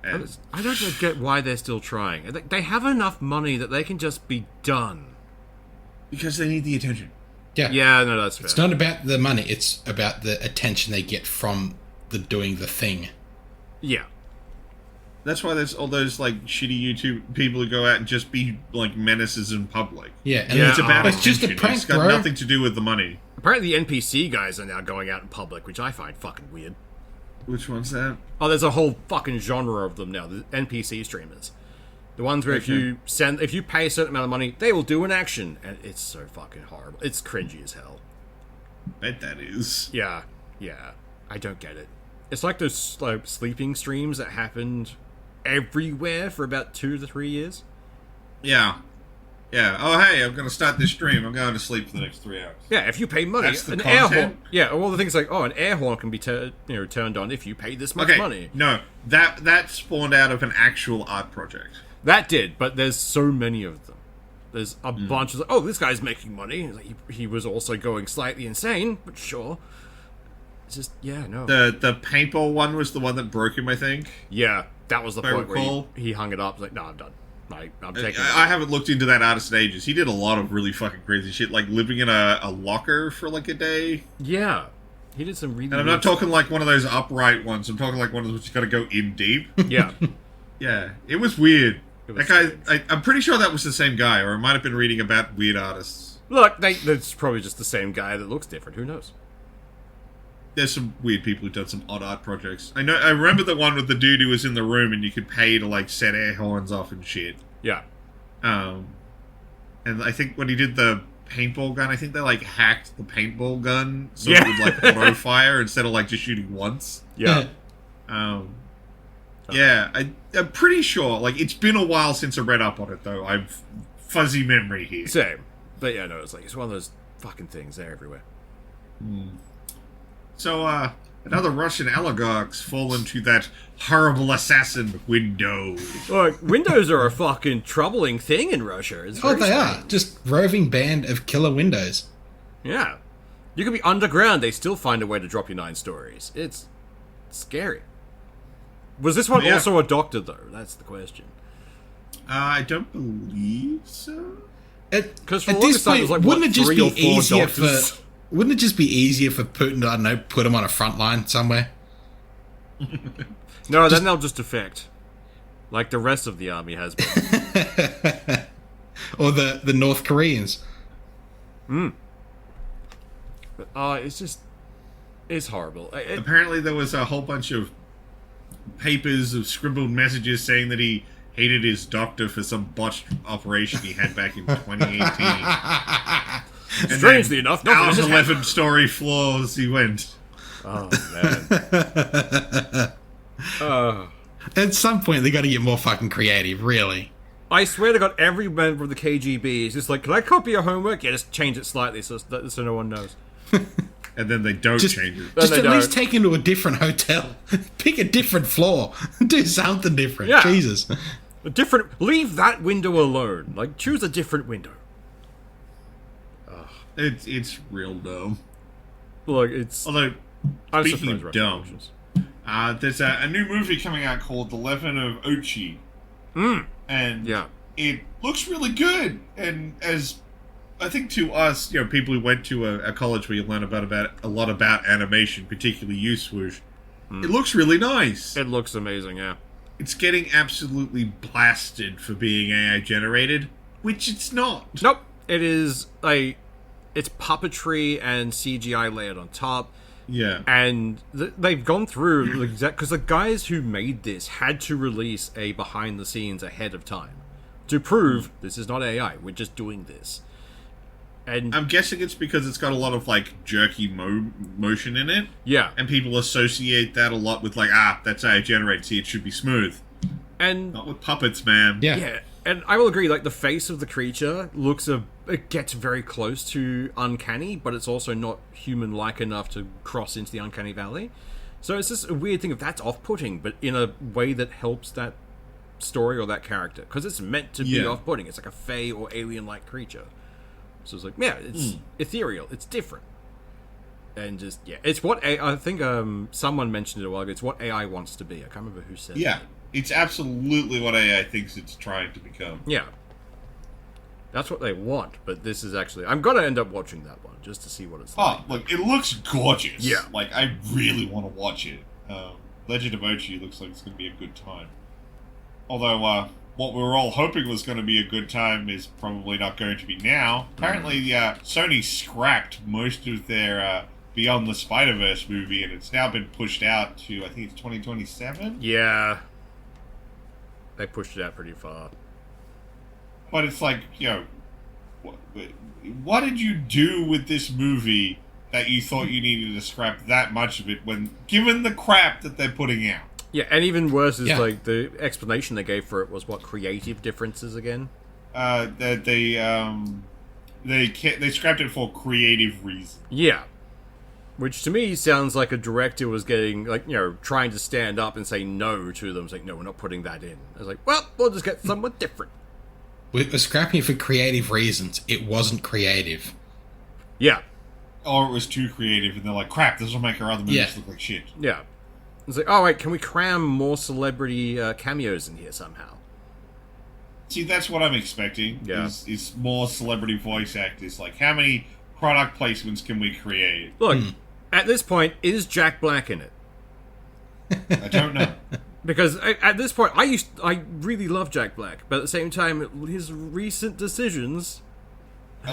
And I don't get why they're still trying. They have enough money that they can just be done. because they need the attention. Yeah. Yeah, no, that's fair. It's not about the money. It's about the attention they get from doing the thing. Yeah. That's why there's all those like shitty YouTube people who go out and just be like menaces in public. Yeah, and Yeah, It's about it's just a attention. prank, It's got bro. nothing to do with the money. Apparently the NPC guys are now going out in public, which I find fucking weird. Which one's that? Oh, there's a whole fucking genre of them now, the NPC streamers. The ones where if you pay a certain amount of money, they will do an action, and it's so fucking horrible. It's cringy as hell. Bet that is. Yeah, I don't get it. It's like those like sleeping streams that happened everywhere for about 2 to 3 years. Yeah. Yeah. Oh, hey, I'm going to start this stream. I'm going to sleep for the next 3 hours. Yeah, if you pay money, That's the an air content? horn. Yeah, all the things like an air horn can be turned on if you pay this much money. No, that spawned out of an actual art project. That did, but there's so many of them. There's a bunch of this guy's making money. He was also going slightly insane, but sure. It's just no. The paintball one was the one that broke him, I think. Yeah, that was the If I point where recall. he hung it up. Like, no, I'm done. I'm taking. I haven't looked into that artist in ages. He did a lot of really fucking crazy shit, like living in a locker for like a day. Yeah, he did some really. And I'm not talking like one of those upright ones. I'm talking like one of those which you got to go in deep. Yeah, Yeah, it was weird. was That guy, I'm pretty sure that was the same guy, or I might have been reading about weird artists. look, that's probably just the same guy that looks different. Who knows? There's some weird people who've done some odd art projects. I remember the one with the dude who was in the room and you could pay to like set air horns off and shit. Yeah. And I think when he did the paintball gun, I think they like hacked the paintball gun so it would like auto fire instead of like just shooting once. Yeah. Yeah, I'm pretty sure. Like, it's been a while since I read up on it, though. I've fuzzy memory here. Same. But yeah, no, it's one of those fucking things. They're everywhere. So, another Russian oligarch's fallen to that horrible assassin Windows. Look, windows are a fucking troubling thing in Russia. It's Oh, very they strange. are. Just roving band of killer windows. Yeah. You could be underground, they still find a way to drop you 9 stories. It's scary. Was this one Yeah. also a doctor, though? That's the question. I don't believe so. Because for At the this longest time, it point, was like, wouldn't what, it just 3 be or 4 easier doctors? for? Wouldn't it just be easier for Putin to, I don't know, put them on a front line somewhere? No, then they'll just defect. Like the rest of the army has been. Or the North Koreans? But, it's horrible. Apparently, there was a whole bunch of papers of scribbled messages saying that he hated his doctor for some botched operation he had back in 2018. And Strangely then enough, nothing out has of 11-story floors he went. Oh, man. At some point, they got to get more fucking creative, really. I swear to God, every member of the KGB is just like, can I copy your homework? Yeah, just change it slightly so no one knows. And then they don't Just, change it. just they at least don't. take him to a different hotel. Pick a different floor. Do something different. Yeah. Jesus. Leave that window alone. Like, choose a different window. It's real dumb. Look, it's... Although, I'm speaking surprised of Russian dumb, elections. there's a new movie coming out called The Legend of Ochi. And Yeah. it looks really good. And as I think to us, people who went to a college where you learn about a lot about animation, particularly you, Swoosh, it looks really nice. It looks amazing, yeah. It's getting absolutely blasted for being AI generated, which it's not. Nope. It is, it's puppetry and CGI layered on top. Yeah. And they've gone through exact because the guys who made this had to release a behind the scenes ahead of time to prove this is not AI. We're just doing this. And I'm guessing it's because it's got a lot of jerky motion in it, yeah, and people associate that a lot with that's AI generated. See, it should be smooth. and Not with puppets, man. yeah, and I will agree. Like the face of the creature it gets very close to uncanny, but it's also not human-like enough to cross into the uncanny valley. So it's just a weird thing if that's off-putting, but in a way that helps that story or that character because it's meant to be Yeah. off-putting. It's like a fae or alien-like creature. So it's like, yeah, it's ethereal. It's different. And just, yeah, it's what I think someone mentioned it a while ago. It's what AI wants to be. I can't remember who said Yeah. it. It's absolutely what AI thinks it's trying to become. Yeah. That's what they want, but this is actually... I'm going to end up watching that one just to see what it's like. Oh, look, it looks gorgeous. Yeah. I really want to watch it. Legend of Ochi looks like it's going to be a good time. Although, what we were all hoping was going to be a good time is probably not going to be now. Apparently, Sony scrapped most of their Beyond the Spider-Verse movie, and it's now been pushed out to, I think it's 2027? Yeah. They pushed it out pretty far. But it's like, what did you do with this movie that you thought you needed to scrap that much of it when given the crap that they're putting out. Yeah, and even worse is like the explanation they gave for it was what creative differences again. They scrapped it for creative reasons. Yeah, which to me sounds like a director was getting trying to stand up and say no to them. It's like, no, we're not putting that in. I was like, well, we'll just get someone different. We're scrapping it for creative reasons. It wasn't creative. Yeah. Or it was too creative, and they're like, crap, this will make our other movies look like shit. Yeah. It's like, oh, wait, can we cram more celebrity cameos in here somehow? See, that's what I'm expecting, is more celebrity voice actors. Like, how many product placements can we create? Look, at this point, is Jack Black in it? I don't know. Because at this point, I really love Jack Black, but at the same time, his recent decisions...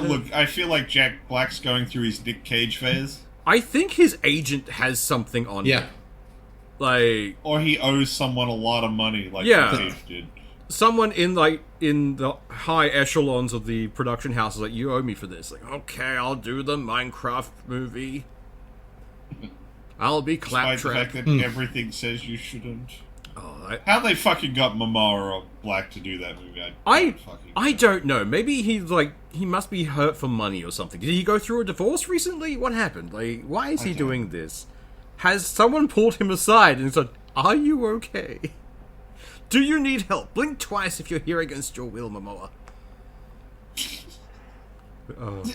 Look, I feel like Jack Black's going through his Nick Cage phase. I think his agent has something on him. Like... Or he owes someone a lot of money, like Cage did. Someone in the high echelons of the production house is like, you owe me for this. Like, okay, I'll do the Minecraft movie. I'll be Claptrap. Despite the fact that everything says you shouldn't. How they fucking got Momoa or Black to do that movie? I don't know. Maybe he must be hurt for money or something. Did he go through a divorce recently? What happened? Like, why is he doing this? Has someone pulled him aside and said, "Are you okay? Do you need help? Blink twice if you're here against your will, Momoa."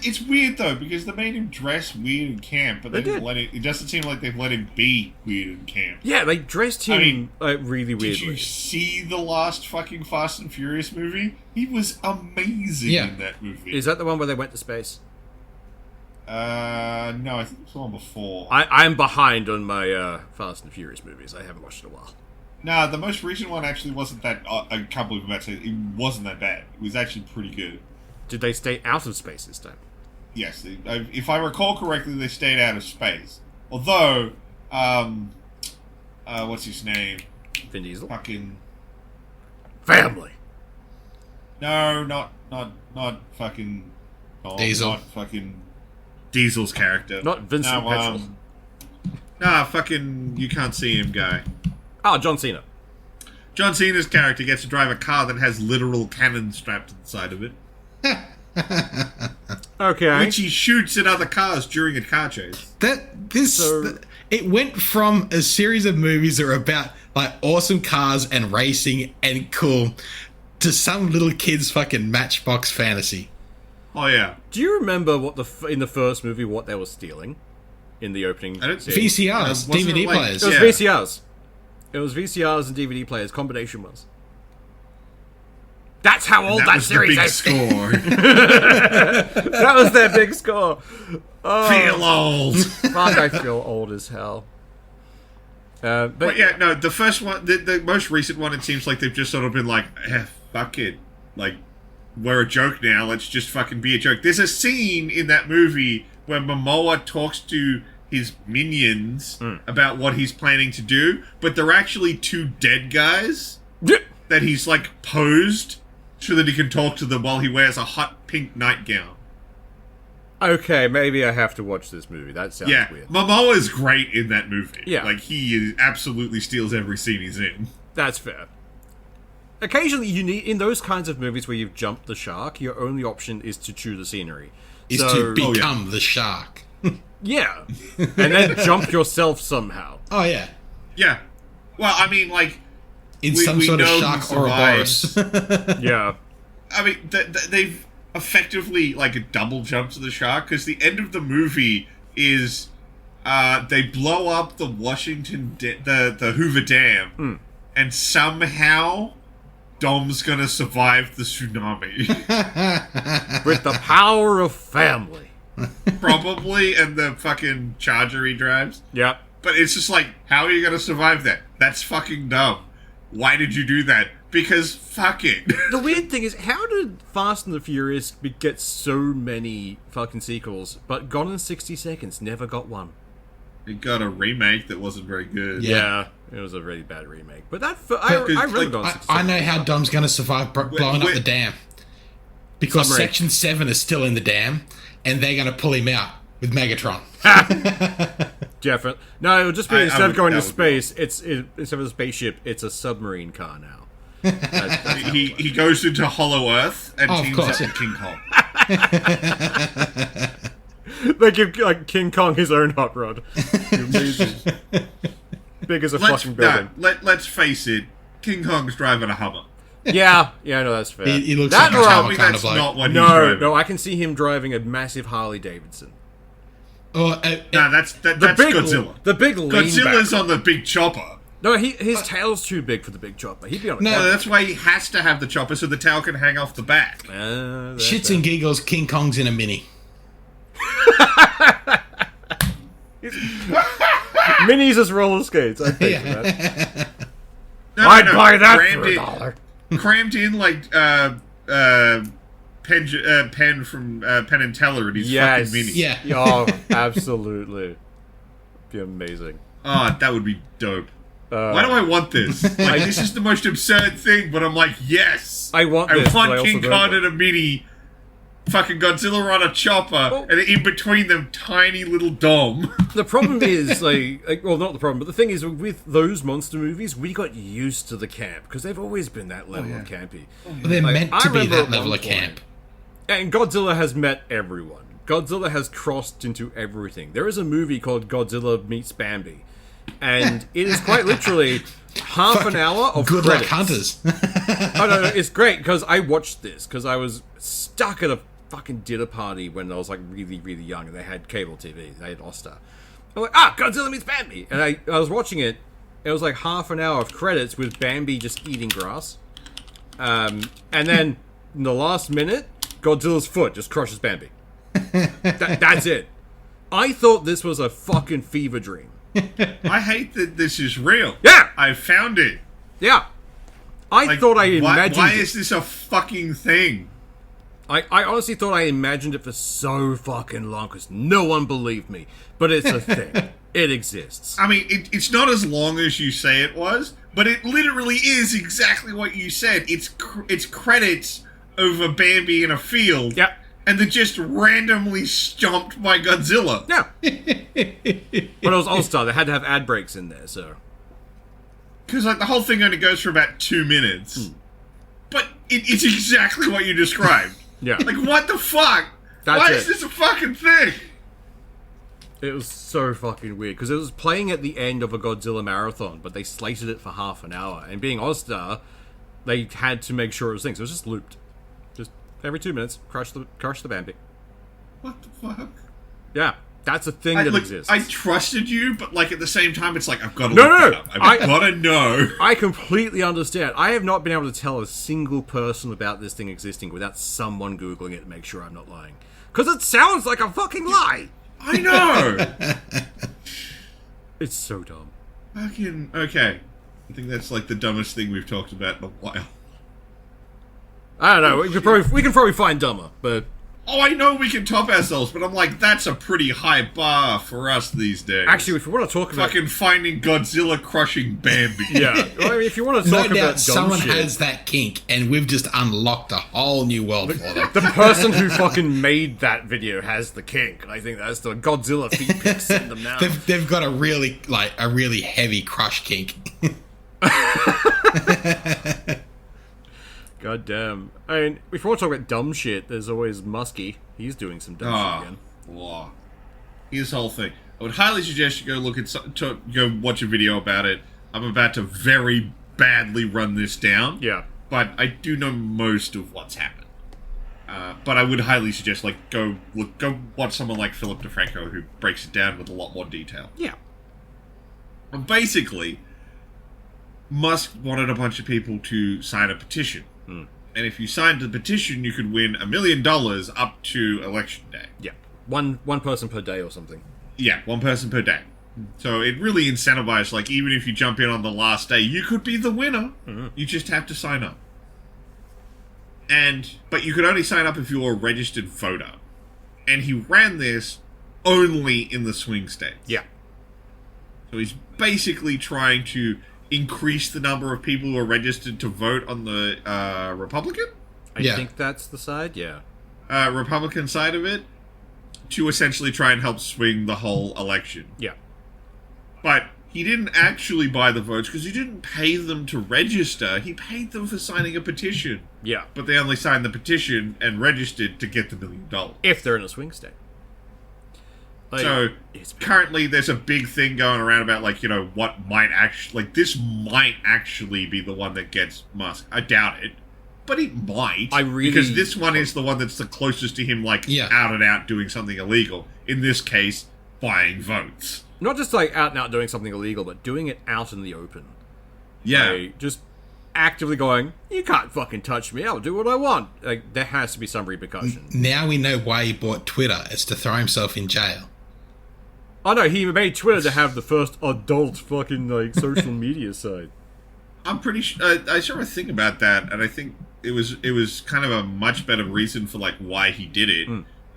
It's weird though, because they made him dress weird and camp, but they didn't let it. It doesn't seem like they've let him be weird and camp. Yeah, they dressed him really weirdly. Did you see the last fucking Fast and Furious movie? He was amazing in that movie. Is that the one where they went to space? No, I think it was the one before. I'm behind on my Fast and Furious movies. I haven't watched it in a while. No, the most recent one actually wasn't that. I can't believe I'm about to say it wasn't that bad. It was actually pretty good. Did they stay out of space this time? Yes, if I recall correctly, they stayed out of space. Although, what's his name? Vin Diesel. Fucking family. No, not fucking Diesel. Not fucking Diesel's character. Not Vincent Petrol. Nah, fucking you can't see him guy. Oh, John Cena. John Cena's character gets to drive a car that has literal cannons strapped to the side of it. Okay. Which he shoots at other cars during a car chase. It went from a series of movies that are about like awesome cars and racing and cool to some little kid's fucking Matchbox fantasy. Oh yeah. Do you remember in the first movie what they were stealing in the opening? VCRs, DVD players. It was VCRs. It was VCRs and DVD players. Combination was. That's how old that series is. Score. That was their big score. Oh, feel old. Fuck, I feel old as hell. But yeah, no, the first one, the most recent one, it seems like they've just sort of been like, fuck it. Like, we're a joke now, let's just fucking be a joke. There's a scene in that movie where Momoa talks to his minions about what he's planning to do, but they're actually two dead guys that he's like posed so that he can talk to them while he wears a hot pink nightgown. Okay, maybe I have to watch this movie. That sounds weird. Momoa is great in that movie. Yeah. Like, he absolutely steals every scene he's in. That's fair. Occasionally, you need, in those kinds of movies where you've jumped the shark, your only option is to chew the scenery. Is to become the shark. Yeah. And then jump yourself somehow. Oh, yeah. Yeah. Well, I mean, like... In some sort of shark Ouroboros. Yeah. I mean, they've effectively, like, a double jump to the shark, because the end of the movie is... they blow up the the Hoover Dam, and somehow Dom's gonna survive the tsunami. With the power of family. Probably, and the fucking charger he drives. Yep. But it's just like, how are you gonna survive that? That's fucking dumb. Why did you do that? Because fuck it. The weird thing is, how did Fast and the Furious get so many fucking sequels, but Gone in 60 Seconds never got one? It got a remake that wasn't very good. Yeah, it was a really bad remake. But I really Gone in 60 Seconds. I know how Dom's going to survive blowing up the dam. Because Section 7 is still in the dam, and they're going to pull him out. with Megatron. Definitely. No, it would just be instead of going to that would be space, instead of a spaceship, it's a submarine car now. He goes into Hollow Earth and Oh, of teams course, up with King Kong. They give like King Kong his own hot rod. Amazing. Big as a fucking building. Let's face it, King Kong's driving a Hummer. Yeah, no, that's fair. He looks That like a or Tell Tell me kind that's of bloke. not what he's no, driving. no, I can see him driving a massive Harley Davidson. Oh, No, that's big, Godzilla. The big lean Godzilla's back. on the big chopper. No, his tail's too big for the big chopper. He'd be on a No, No, quad. that's why he has to have the chopper so the tail can hang off the back. That's shits fair. and giggles, King Kong's in a mini. Minis as roller skates. I pay for that. No, I'd buy that for crammed $1. Crammed in like Penn from Penn and Teller and his Yes. fucking mini. Yeah. Oh, absolutely. Be amazing. Oh, that would be dope. Why do I want this? Like, this is the most absurd thing, but I'm like, yes. I want this, but I want also King don't Kong want- and a mini, fucking Godzilla on a chopper, Oh. and in between them, tiny little Dom. The problem is, well, not the problem, but the thing is, with those monster movies, we got used to the camp, because they've always been that level of campy. They're meant I to be remember that at level one of camp. And Godzilla has met everyone. Godzilla has crossed into everything. There is a movie called Godzilla Meets Bambi, and it is quite literally half an hour of Good credits. luck, hunters. Oh, no, it's great, because I watched this, because I was stuck at a fucking dinner party when I was, like, really, really young, and they had cable TV. They had Oster. I'm like, Godzilla Meets Bambi! And I was watching it, it was like half an hour of credits with Bambi just eating grass. And then, in the last minute, Godzilla's foot just crushes Bambi. That's it. I thought this was a fucking fever dream. I hate that this is real. Yeah! I found it. Yeah. I Like, thought I imagined why it. is this a fucking thing? I honestly thought I imagined it for so fucking long because no one believed me. But it's a thing. It exists. I mean, it's not as long as you say it was, but it literally is exactly what you said. It's credits over Bambi in a field. Yep. And they're just randomly stomped by Godzilla. Yeah. But it was All-Star. They had to have ad breaks in there, so... Because like the whole thing only goes for about 2 minutes. But it's exactly what you described. Yeah. Like, what the fuck? That's Why it. is this a fucking thing? It was so fucking weird because it was playing at the end of a Godzilla marathon, but they slated it for half an hour. And being All-Star, they had to make sure it was things. So it was just looped. Just every 2 minutes, crush the Bambi. What the fuck? Yeah, that's a thing that exists. I trusted you, but like at the same time, it's like I've got to No, look no, that no. up. I've got to know. I completely understand. I have not been able to tell a single person about this thing existing without someone Googling it to make sure I'm not lying. Because it sounds like a fucking lie. I know. It's so dumb. Fucking okay. I think that's like the dumbest thing we've talked about in a while. I don't know. We can probably find dumber, but Oh, I know we can top ourselves, but I'm like, that's a pretty high bar for us these days. actually, if you want to talk about fucking finding Godzilla crushing Bambi. yeah, well, I mean, if you want to No talk about doubt dumb someone shit, has that kink, and we've just unlocked a whole new world for them. the person who fucking made that video has the kink. I think that's the Godzilla feet pics. Send them now. They've got a really heavy crush kink. God damn. I mean, if you want to talk about dumb shit, there's always Muskie. He's doing some dumb shit again. Wow. Here's the whole thing. I would highly suggest you go look at go watch a video about it. I'm about to very badly run this down. Yeah. But I do know most of what's happened. But I would highly suggest go watch someone like Philip DeFranco who breaks it down with a lot more detail. Yeah. And basically, Musk wanted a bunch of people to sign a petition. And if you signed the petition, you could win $1 million up to election day. Yeah. One person per day or something. Yeah, one person per day. So it really incentivized, like, even if you jump in on the last day, you could be the winner. You just have to sign up. But you could only sign up if you're a registered voter. And he ran this only in the swing states. Yeah. So he's basically trying to increase the number of people who are registered to vote on the Republican? I Yeah. think that's the side, yeah. Republican side of it. to essentially try and help swing the whole election. Yeah. But he didn't actually buy the votes because he didn't pay them to register. He paid them for signing a petition. Yeah. But they only signed the petition and registered to get the $1 million. If they're in a swing state. Like, so, currently there's a big thing going around about, like, you know, what might actually... Like, this might actually be the one that gets Musk. I doubt it. But it might. Because this one is the one that's the closest to him, like, out and out doing something illegal. In this case, buying votes. Not just, like, out and out doing something illegal, but doing it out in the open. Yeah. Like, just actively going, you can't fucking touch me, I'll do what I want. Like, there has to be some repercussion. Now we know why he bought Twitter. It's to throw himself in jail. Oh no, he made Twitter to have the first adult fucking, like, social media site. I'm pretty sure... I sort of think about that, and I think it was kind of a much better reason for, like, why he did it.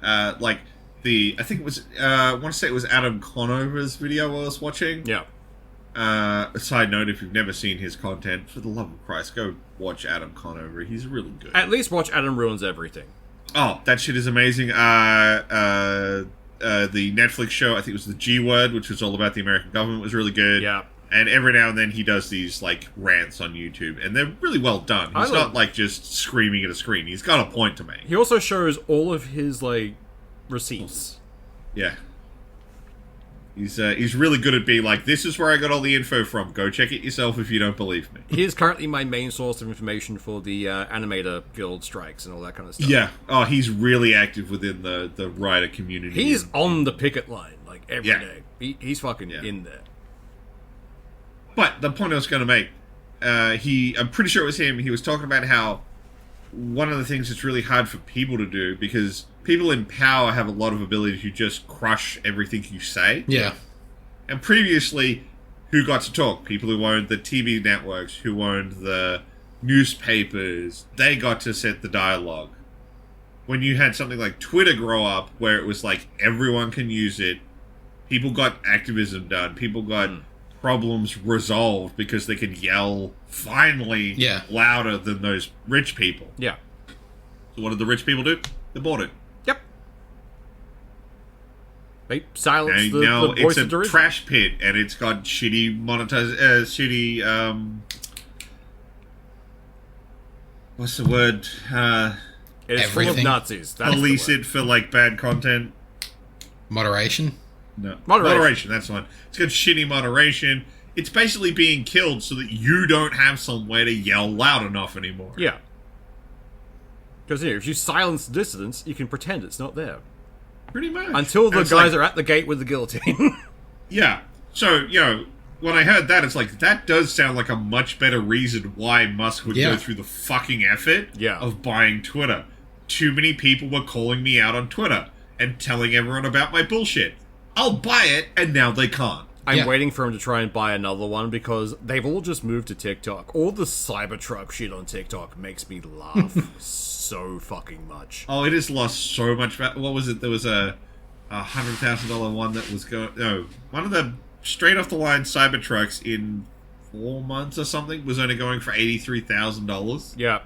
Like, I think it was... I want to say it was Adam Conover's video I was watching. Yeah. A side note, if you've never seen his content, for the love of Christ, go watch Adam Conover. He's really good. At least watch Adam Ruins Everything. Oh, that shit is amazing. The Netflix show, I think it was The G Word, which was all about the American government, was really good. Yeah. And every now and then he does these, like, rants on YouTube, and they're really well done. He's not, like, just screaming at a screen. He's got a point to make. He also shows all of his, like, receipts. Yeah. He's really good at being like, this is where I got all the info from. Go check it yourself if you don't believe me. He is currently my main source of information for the animator guild strikes and all that kind of stuff. Yeah. Oh, he's really active within the writer community. He's on the picket line, like, every day. He's fucking in there. But the point I was going to make, I'm pretty sure it was him, he was talking about how one of the things that's really hard for people to do, because people in power have a lot of ability to just crush everything you say. Yeah. And previously, who got to talk? People who owned the TV networks, who owned the newspapers, they got to set the dialogue. When you had something like Twitter grow up, where it was like, everyone can use it, people got activism done, people got problems resolved because they could yell, finally, louder than those rich people. Yeah. So what did the rich people do? They bought it. Yep. They silenced the voice it's of a derision. trash pit, and it's got shitty what's the word? It's full of Nazis. That's police it for, like, bad content. Moderation? No. Moderation, that's the one. It's got shitty moderation. It's basically being killed so that you don't have somewhere to yell loud enough anymore. Yeah. Because, if you silence dissidents, you can pretend it's not there. Pretty much. Until the guys are at the gate with the guillotine. Yeah. So, when I heard that, it's like, that does sound like a much better reason why Musk would go through the fucking effort of buying Twitter. Too many people were calling me out on Twitter and telling everyone about my bullshit. I'll buy it, and now they can't. I'm waiting for him to try and buy another one because they've all just moved to TikTok. All the Cybertruck shit on TikTok makes me laugh so fucking much. Oh, it has lost so much. What was it? There was a $100,000 one that was going... No, one of the straight-off-the-line Cybertrucks in 4 months or something was only going for $83,000. Yeah.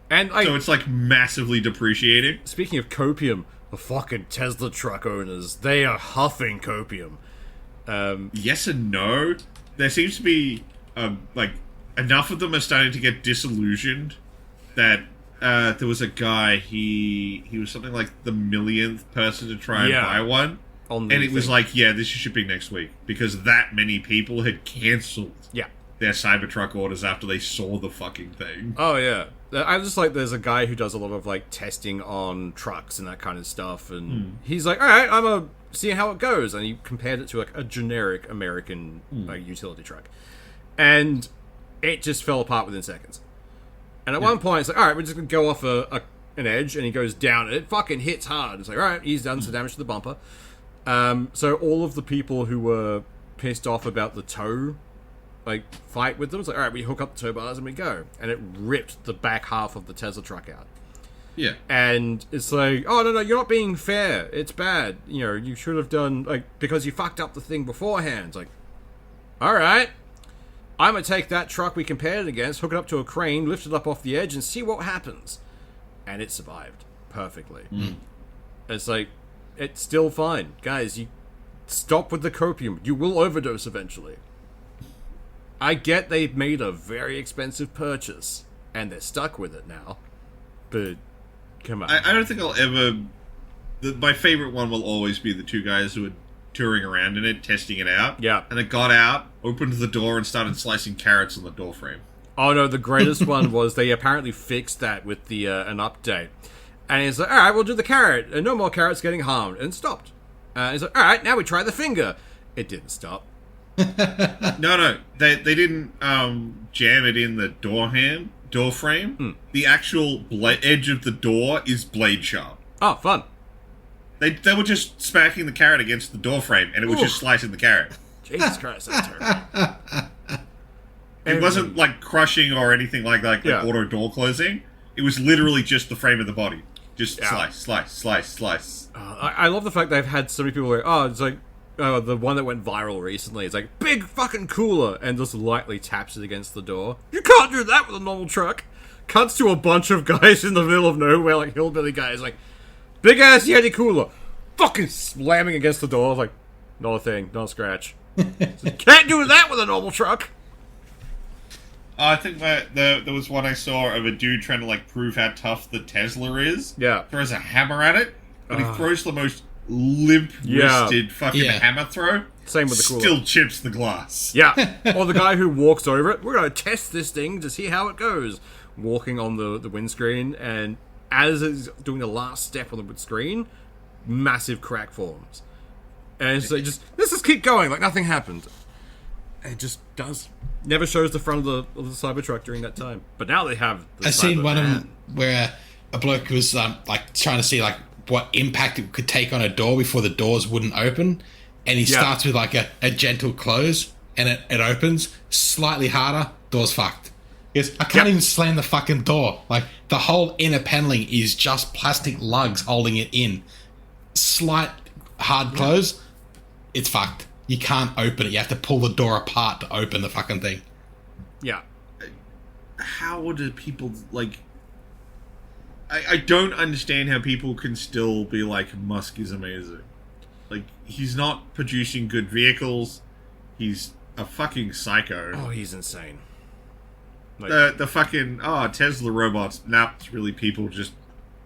And so it's, like, massively depreciating. Speaking of copium... The fucking Tesla truck owners, they are huffing copium. Yes and no. There seems to be, like, enough of them are starting to get disillusioned that there was a guy, he was something like the millionth person to try and buy one. And it was like, this is shipping next week. Because that many people had cancelled their Cybertruck orders after they saw the fucking thing. Oh, yeah. I just like, there's a guy who does a lot of, like, testing on trucks and that kind of stuff, and he's like, alright, I'm gonna see how it goes, and he compared it to, like, a generic American utility truck. And it just fell apart within seconds. And at one point, it's like, alright, we're just gonna go off an edge, and he goes down, and it fucking hits hard. It's like, alright, he's done some damage to the bumper. So all of the people who were pissed off about the tow, like, fight with them. It's like, alright, we hook up the tow bars and we go. And it ripped the back half of the Tesla truck out. Yeah. And it's like, oh, no, you're not being fair. It's bad. You should have done, like, because you fucked up the thing beforehand. It's like, alright, I'm gonna take that truck we compared it against, hook it up to a crane, lift it up off the edge, and see what happens. And it survived perfectly. It's like, It's still fine. Guys, you stop with the copium. You will overdose eventually. I get they've made a very expensive purchase, and they're stuck with it now. But, come on. I don't think I'll ever... my favorite one will always be the two guys who were touring around in it, testing it out. Yeah. And it got out, opened the door, and started slicing carrots on the door frame. Oh no, the greatest one was they apparently fixed that with the an update. And he's like, alright, we'll do the carrot, and no more carrots getting harmed. And it stopped. He's like, alright, now we try the finger. It didn't stop. No, they didn't jam it in the door frame. The actual edge of the door is blade sharp. Oh, fun. They were just smacking the carrot against the door frame, and it was just slicing the carrot. Jesus Christ, that's terrible. It wasn't like crushing or anything like auto door closing. It was literally just the frame of the body. Just slice. I love the fact they've had so many people go, oh, it's like, the one that went viral recently is like, big fucking cooler, and just lightly taps it against the door. You can't do that with a normal truck. Cuts to a bunch of guys in the middle of nowhere, like hillbilly guys, like, big ass Yeti cooler, fucking slamming against the door, like, not a thing, not a scratch. So, can't do that with a normal truck. I think that there was one I saw of a dude trying to like prove how tough the Tesla is. Yeah. Throws a hammer at it, but he throws the most limp-wristed fucking hammer throw. Same with the cooler. Still chips the glass. Yeah. Or the guy who walks over it, we're going to test this thing to see how it goes. Walking on the windscreen, and as he's doing the last step on the screen, massive crack forms. And it's like, let's just keep going like nothing happened. And it just does. Never shows the front of the Cybertruck during that time. But now they have the I've seen one of them where a bloke was like trying to see like what impact it could take on a door before the doors wouldn't open. And he starts with like a gentle close, and it opens slightly harder, door's fucked. Because I can't even slam the fucking door. Like, the whole inner paneling is just plastic lugs holding it in. Slight hard close, it's fucked. You can't open it. You have to pull the door apart to open the fucking thing. Yeah. How do people, like... I don't understand how people can still be like, Musk is amazing. Like, he's not producing good vehicles. He's a fucking psycho. Oh, he's insane. Like, the fucking, Tesla robots. Nah, it's really people just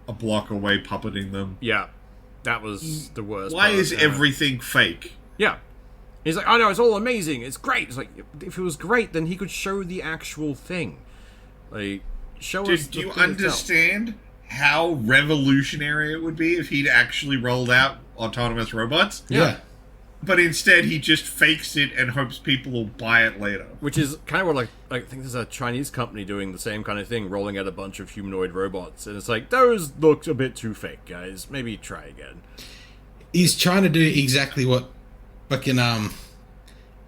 a block away puppeting them. Yeah. That was the worst. Why is everything fake? Yeah. He's like, oh no, it's all amazing. It's great. It's like, if it was great, then he could show the actual thing. Like, show us the do you thing understand how revolutionary it would be if he'd actually rolled out autonomous robots? Yeah. But instead, he just fakes it and hopes people will buy it later. Which is kind of what, like I think there's a Chinese company doing the same kind of thing, rolling out a bunch of humanoid robots. And it's like, those look a bit too fake, guys. Maybe try again. He's trying to do exactly what fucking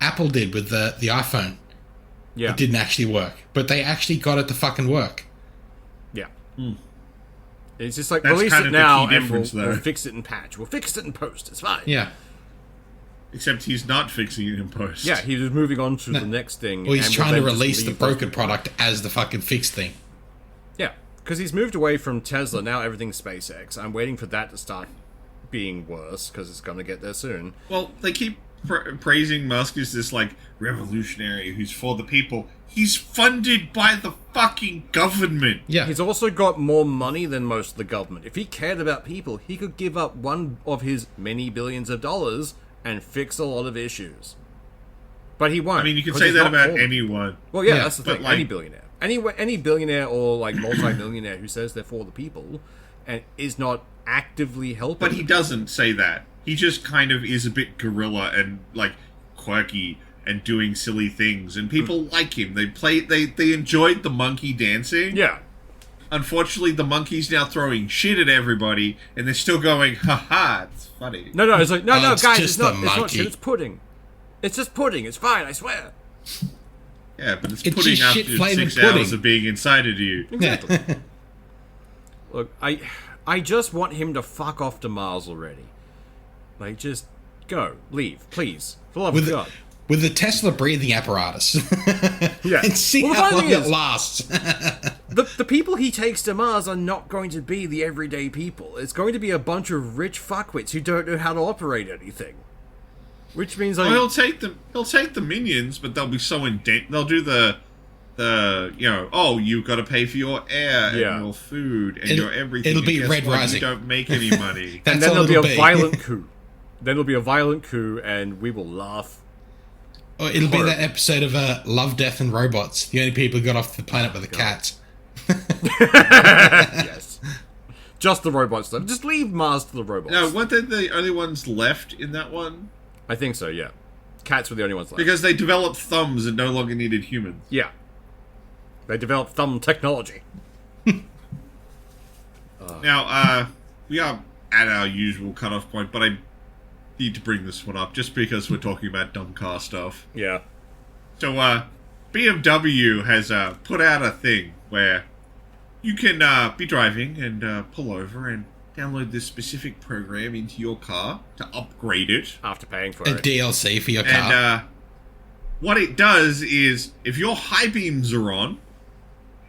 Apple did with the iPhone. Yeah. It didn't actually work. But they actually got it to fucking work. Yeah. It's just like, That's release kind it of the now key and difference, we'll though. fix it in patch. We'll fix it in post. It's fine. Yeah. Except he's not fixing it in post. Yeah, he was moving on to the next thing. Well, he's and trying will to then just release the leave those broken people. product as the fucking fixed thing. Yeah, because he's moved away from Tesla. Now everything's SpaceX. I'm waiting for that to start being worse, because it's going to get there soon. Well, they keep praising Musk as this, like, revolutionary who's for the people. He's funded by the fucking government. Yeah. He's also got more money than most of the government. If he cared about people, he could give up one of his many billions of dollars and fix a lot of issues. But he won't. I mean, you can 'cause say he's that not about for them. anyone. Well, yeah, Yeah, that's the but, thing. like- Any billionaire. Any billionaire or, like, multi-millionaire who says they're for the people and is not actively helping. But he doesn't say that. He just kind of is a bit gorilla and, like, quirky and doing silly things. And people like him. They enjoyed the monkey dancing. Yeah. Unfortunately, the monkey's now throwing shit at everybody, and they're still going, haha, it's funny. No, it's like, no, it's guys, just it's not the shit, monkey. it's pudding. It's just pudding. It's fine, I swear. Yeah, but it's It's pudding just after shit-flavored 6 hours pudding. of being inside of you. Exactly. Look, I just want him to fuck off to Mars already. Like, just go. Leave. Please. For the love of God. With the Tesla breathing apparatus. Yeah. And see Well, the how funny long thing it is- lasts. the people he takes to Mars are not going to be the everyday people. It's going to be a bunch of rich fuckwits who don't know how to operate anything. Which means well, he'll take the minions, but they'll be so they'll do the you've got to pay for your air and your food and your everything. It'll be Red Rising. You don't make any money. And then there'll be a violent coup. Then it'll be a violent coup, and we will laugh. Or it'll be that episode of Love, Death, and Robots. The only people who got off the planet were the cats. Yes. Just the robots, though. Just leave Mars to the robots. No, weren't they the only ones left in that one? I think so, yeah. Cats were the only ones left. Because they developed thumbs and no longer needed humans. Yeah. They developed thumb technology. Now, we are at our usual cutoff point, but I need to bring this one up just because we're talking about dumb car stuff. Yeah. So, BMW has put out a thing where you can be driving and pull over and download this specific program into your car to upgrade it. After paying for A it. DLC for your car. And what it does is, if your high beams are on,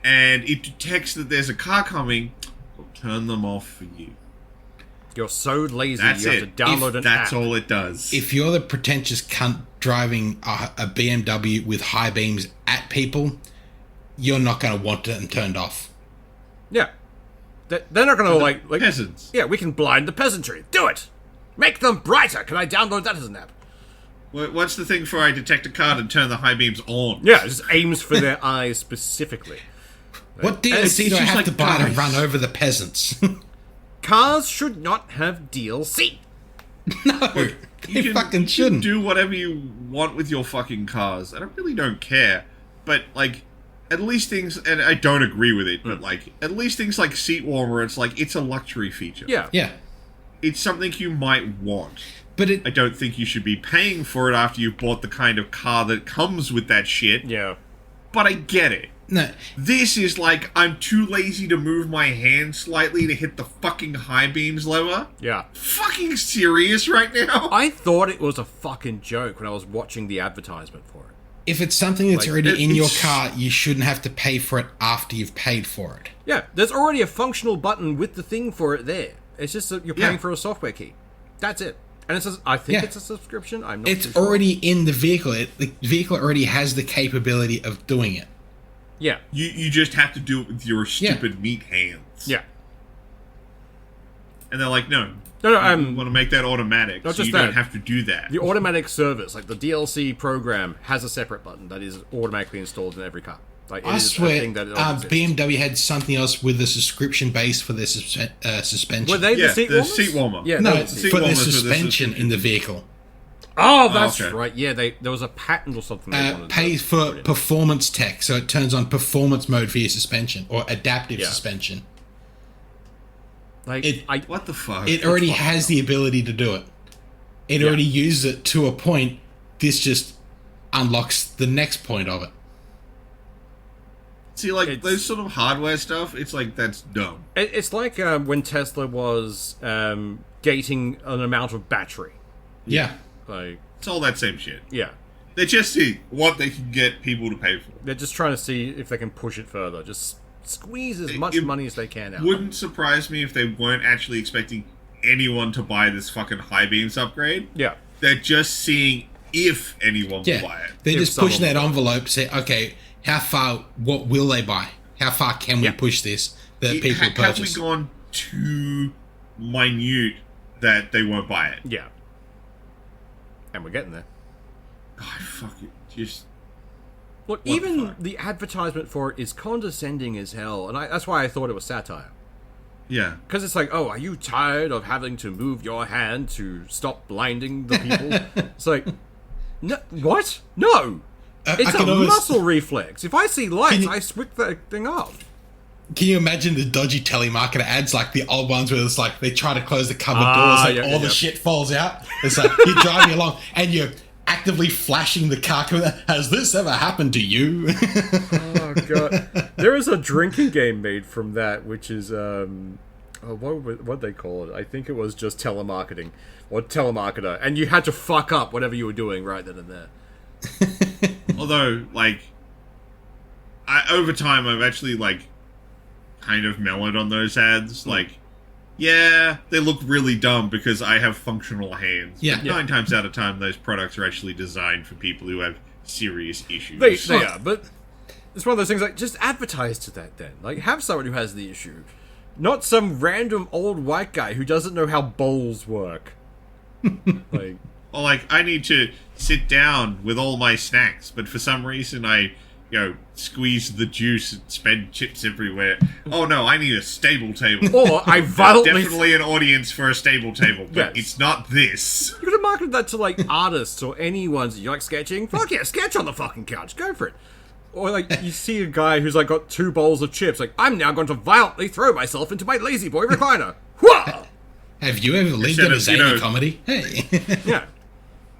and it detects that there's a car coming, it'll turn them off for you. You're so lazy, That's you have it. to download an That's app. all it does. If you're the pretentious cunt driving a BMW with high beams at people, you're not going to want them turned off. Yeah. They're not going to like... peasants. Yeah, we can blind the peasantry. Do it! Make them brighter! Can I download that as an app? What's the thing for I detect a car and turn the high beams on? Yeah, it just aims for their eyes specifically. What DLC do I have to buy to run over the peasants? Cars should not have DLC. No, they fucking shouldn't. You can do whatever you want with your fucking cars, and I really don't care. But, like, at least things, and I don't agree with it, but, like, at least things like seat warmer, it's like, it's a luxury feature. Yeah. Yeah. It's something you might want. But I don't think you should be paying for it after you've bought the kind of car that comes with that shit. Yeah. But I get it. No. This is like, I'm too lazy to move my hand slightly to hit the fucking high beams lever. Yeah. Fucking serious right now? I thought it was a fucking joke when I was watching the advertisement for it. If it's something that's Like, already in your car, you shouldn't have to pay for it after you've paid for it. Yeah, there's already a functional button with the thing for it there. It's just that you're paying for a software key. That's it. And it says, I think it's a subscription. I'm not It's too sure. already in the vehicle. The vehicle already has the capability of doing it. Yeah. You just have to do it with your stupid meat hands. Yeah. And they're like, no. No, we want to make that automatic, not so just you that. don't have to do that. The automatic service, like the DLC program, has a separate button that is automatically installed in every car. Like, it I is a swear, thing that exists. BMW had something else with the subscription base for their suspension. Were they the seat warmers? seat warmer. Yeah, No, they were for the seat the warmers for the suspension in the vehicle. Oh, that's okay. right. Yeah, there was a patent or something. They wanted Pay to for put in. performance tech, so it turns on performance mode for your suspension, or adaptive suspension. Like, What the fuck? It already has the ability to do it. It already uses it to a point. This just unlocks the next point of it. See, like, those sort of hardware stuff, it's like, that's dumb. It's like when Tesla was gating an amount of battery. Yeah. Like, It's all that same shit. yeah. They just see what they can get people to pay for. They're just trying to see if they can push it further. Just squeeze as much money as they can out. Wouldn't surprise me if they weren't actually expecting anyone to buy this fucking high beams upgrade. Yeah. They're just seeing if anyone will buy it. They're If just pushing someone that will. envelope to say, okay, how far, what will they buy? How far can we push this that people Have we purchase? gone too minute that they won't buy it? Yeah. And we're getting there. God, fuck it. Just... Look, What the even fuck? the advertisement for it is condescending as hell, and that's why I thought it was satire. Yeah. Because it's like, oh, are you tired of having to move your hand to stop blinding the people? It's like, no, what? No! It's a muscle reflex. If I see lights, I switch that thing off. Can you imagine the dodgy telemarketer ads, like the old ones where it's like they try to close the cupboard doors and all the shit falls out? It's like you're driving along and you're actively flashing the car. Has this ever happened to you? Oh, God. There is a drinking game made from that, which is, what'd they call it? I think it was just telemarketing. Or telemarketer. And you had to fuck up whatever you were doing right then and there. Although, like, over time, I've actually, like, kind of mellowed on those ads. Like, yeah, they look really dumb because I have functional hands. Yeah. But 9 times out of time, those products are actually designed for people who have serious issues. They are, but it's one of those things like, just advertise to that then. Like, have someone who has the issue. Not some random old white guy who doesn't know how bowls work. Like... Or like, I need to sit down with all my snacks, but for some reason I, squeeze the juice and spend chips everywhere. Oh no, I need a stable table. Or I violently... Definitely an audience for a stable table, but Yes. it's not this. You could have marketed that to, like, artists or anyone. You like sketching? Fuck yeah, sketch on the fucking couch. Go for it. Or, like, you see a guy who's, like, got 2 bowls of chips. Like, I'm now going to violently throw myself into my lazy boy recliner. Whoa! Have you ever lived in a zany comedy? Hey. Yeah.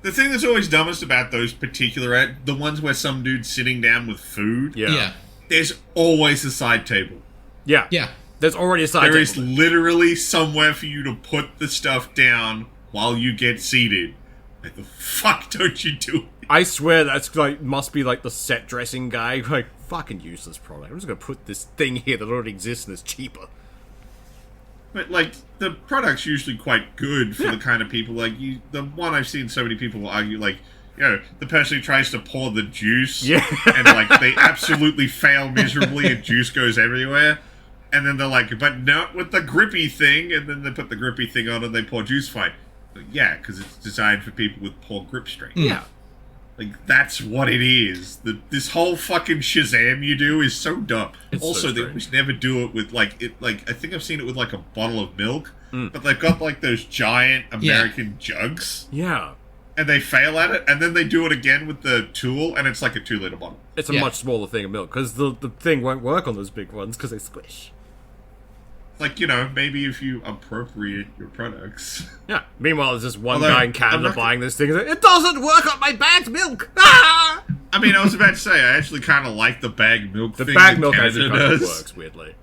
The thing that's always dumbest about those particular ads, the ones where some dude's sitting down with food, Yeah. there's always a side table. Yeah. Yeah. There's already a side There table. is literally somewhere for you to put the stuff down while you get seated. Like, the fuck don't you do it? I swear that's, like, must be, like, the set dressing guy. Like, fucking useless product. I'm just gonna put this thing here that already exists and is cheaper. But, like, the product's usually quite good for the kind of people, like, the one I've seen so many people argue, like, the person who tries to pour the juice, and, like, they absolutely fail miserably and juice goes everywhere, and then they're like, but not with the grippy thing, and then they put the grippy thing on and they pour juice fine. But yeah, because it's designed for people with poor grip strength. Yeah. Like, that's what it is. This whole fucking Shazam you do is so dumb. It's also, so they strange. always never do it with, like, I think I've seen it with, like, a bottle of milk, but they've got, like, those giant American jugs, Yeah. and they fail at it, and then they do it again with the tool, and it's like a 2-liter bottle. It's a much smaller thing of milk, because the thing won't work on those big ones, because they squish. Like, maybe if you appropriate your products. Yeah. Meanwhile, there's just one Although, guy in I'm Canada not- buying this thing and saying, it doesn't work on my bagged milk! Ah! I mean, I was about to say, I actually kind of like the bagged milk The thing bagged that milk Canada actually kind of does. works, weirdly.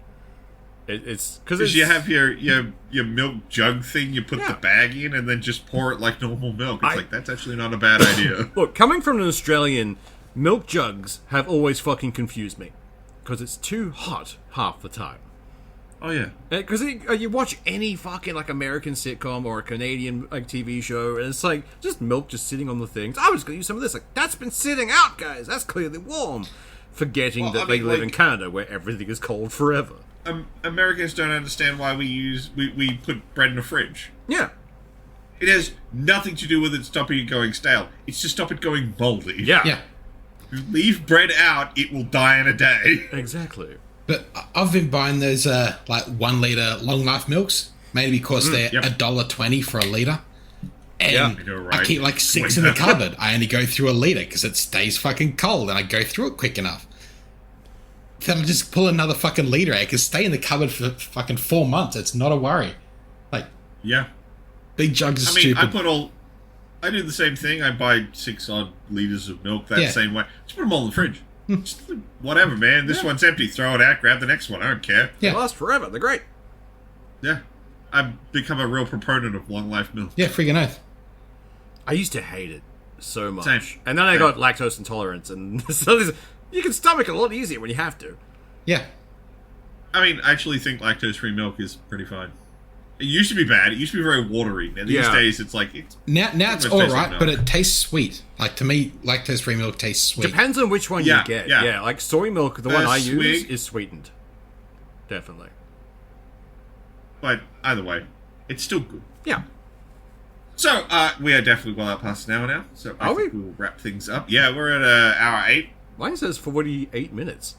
It's... Because you have your milk jug thing, you put the bag in, and then just pour it like normal milk. It's like, that's actually not a bad idea. Look, coming from an Australian, milk jugs have always fucking confused me. Because it's too hot half the time. Oh, yeah. Because you watch any fucking, like, American sitcom or a Canadian, like, TV show, and it's like, just milk just sitting on the things. I was going to use some of this. Like, that's been sitting out, guys. That's clearly warm. Forgetting that they live in Canada, where everything is cold forever. Americans don't understand why we put bread in a fridge. Yeah. It has nothing to do with it stopping it going stale. It's to stop it going moldy. Yeah. Yeah. If you leave bread out, it will die in a day. Exactly. But I've been buying those, like, 1 litre long life milks, mainly because they're $1.20 for a litre. And I know, right? I keep, like, 6 in the cupboard. I only go through a litre because it stays fucking cold and I go through it quick enough. Then I just pull another fucking litre out. It can stay in the cupboard for fucking 4 months. It's not a worry. Like, Yeah. big jugs are I mean, stupid. I do the same thing. I buy 6 odd liters of milk that same way. Just put them all in the fridge. Just, whatever, man. This one's empty. Throw it out. Grab the next one. I don't care. They last forever. They're great. Yeah. I've become a real proponent of long life milk. Yeah, friggin' oath. I used to hate it so much. Same. And then I got lactose intolerance, and so you can stomach it a lot easier when you have to. Yeah. I mean, I actually think lactose-free milk is pretty fine. It used to be bad. It used to be very watery. And these days, it's like... Now it's almost all tastes right, like but milk. it tastes sweet. Like, to me, lactose-free milk tastes sweet. Depends on which one you get. Yeah. Yeah, like soy milk, the one I use, sweet. is sweetened. Definitely. But either way, it's still good. Yeah. So, we are definitely well out past an hour now. So I think we will wrap things up. Yeah, we're at hour 8. Mine says 48 minutes.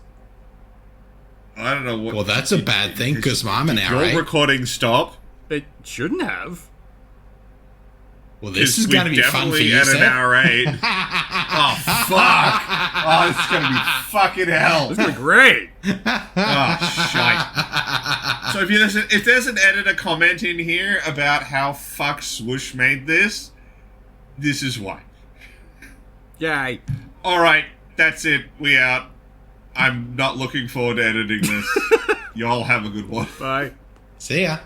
I don't know what... Well, that's a bad thing, because I'm an hour Your 8. recording stop. It shouldn't have. Well, this is going to be fun for you, at an Seth. hour 8. Oh, fuck. Oh, this is going to be fucking hell. It's going to be great. Oh, shite. So if there's an editor comment in here about how fuck Swoosh made this is why. Yay. Alright, that's it. We out. I'm not looking forward to editing this. Y'all have a good one. Bye. See ya.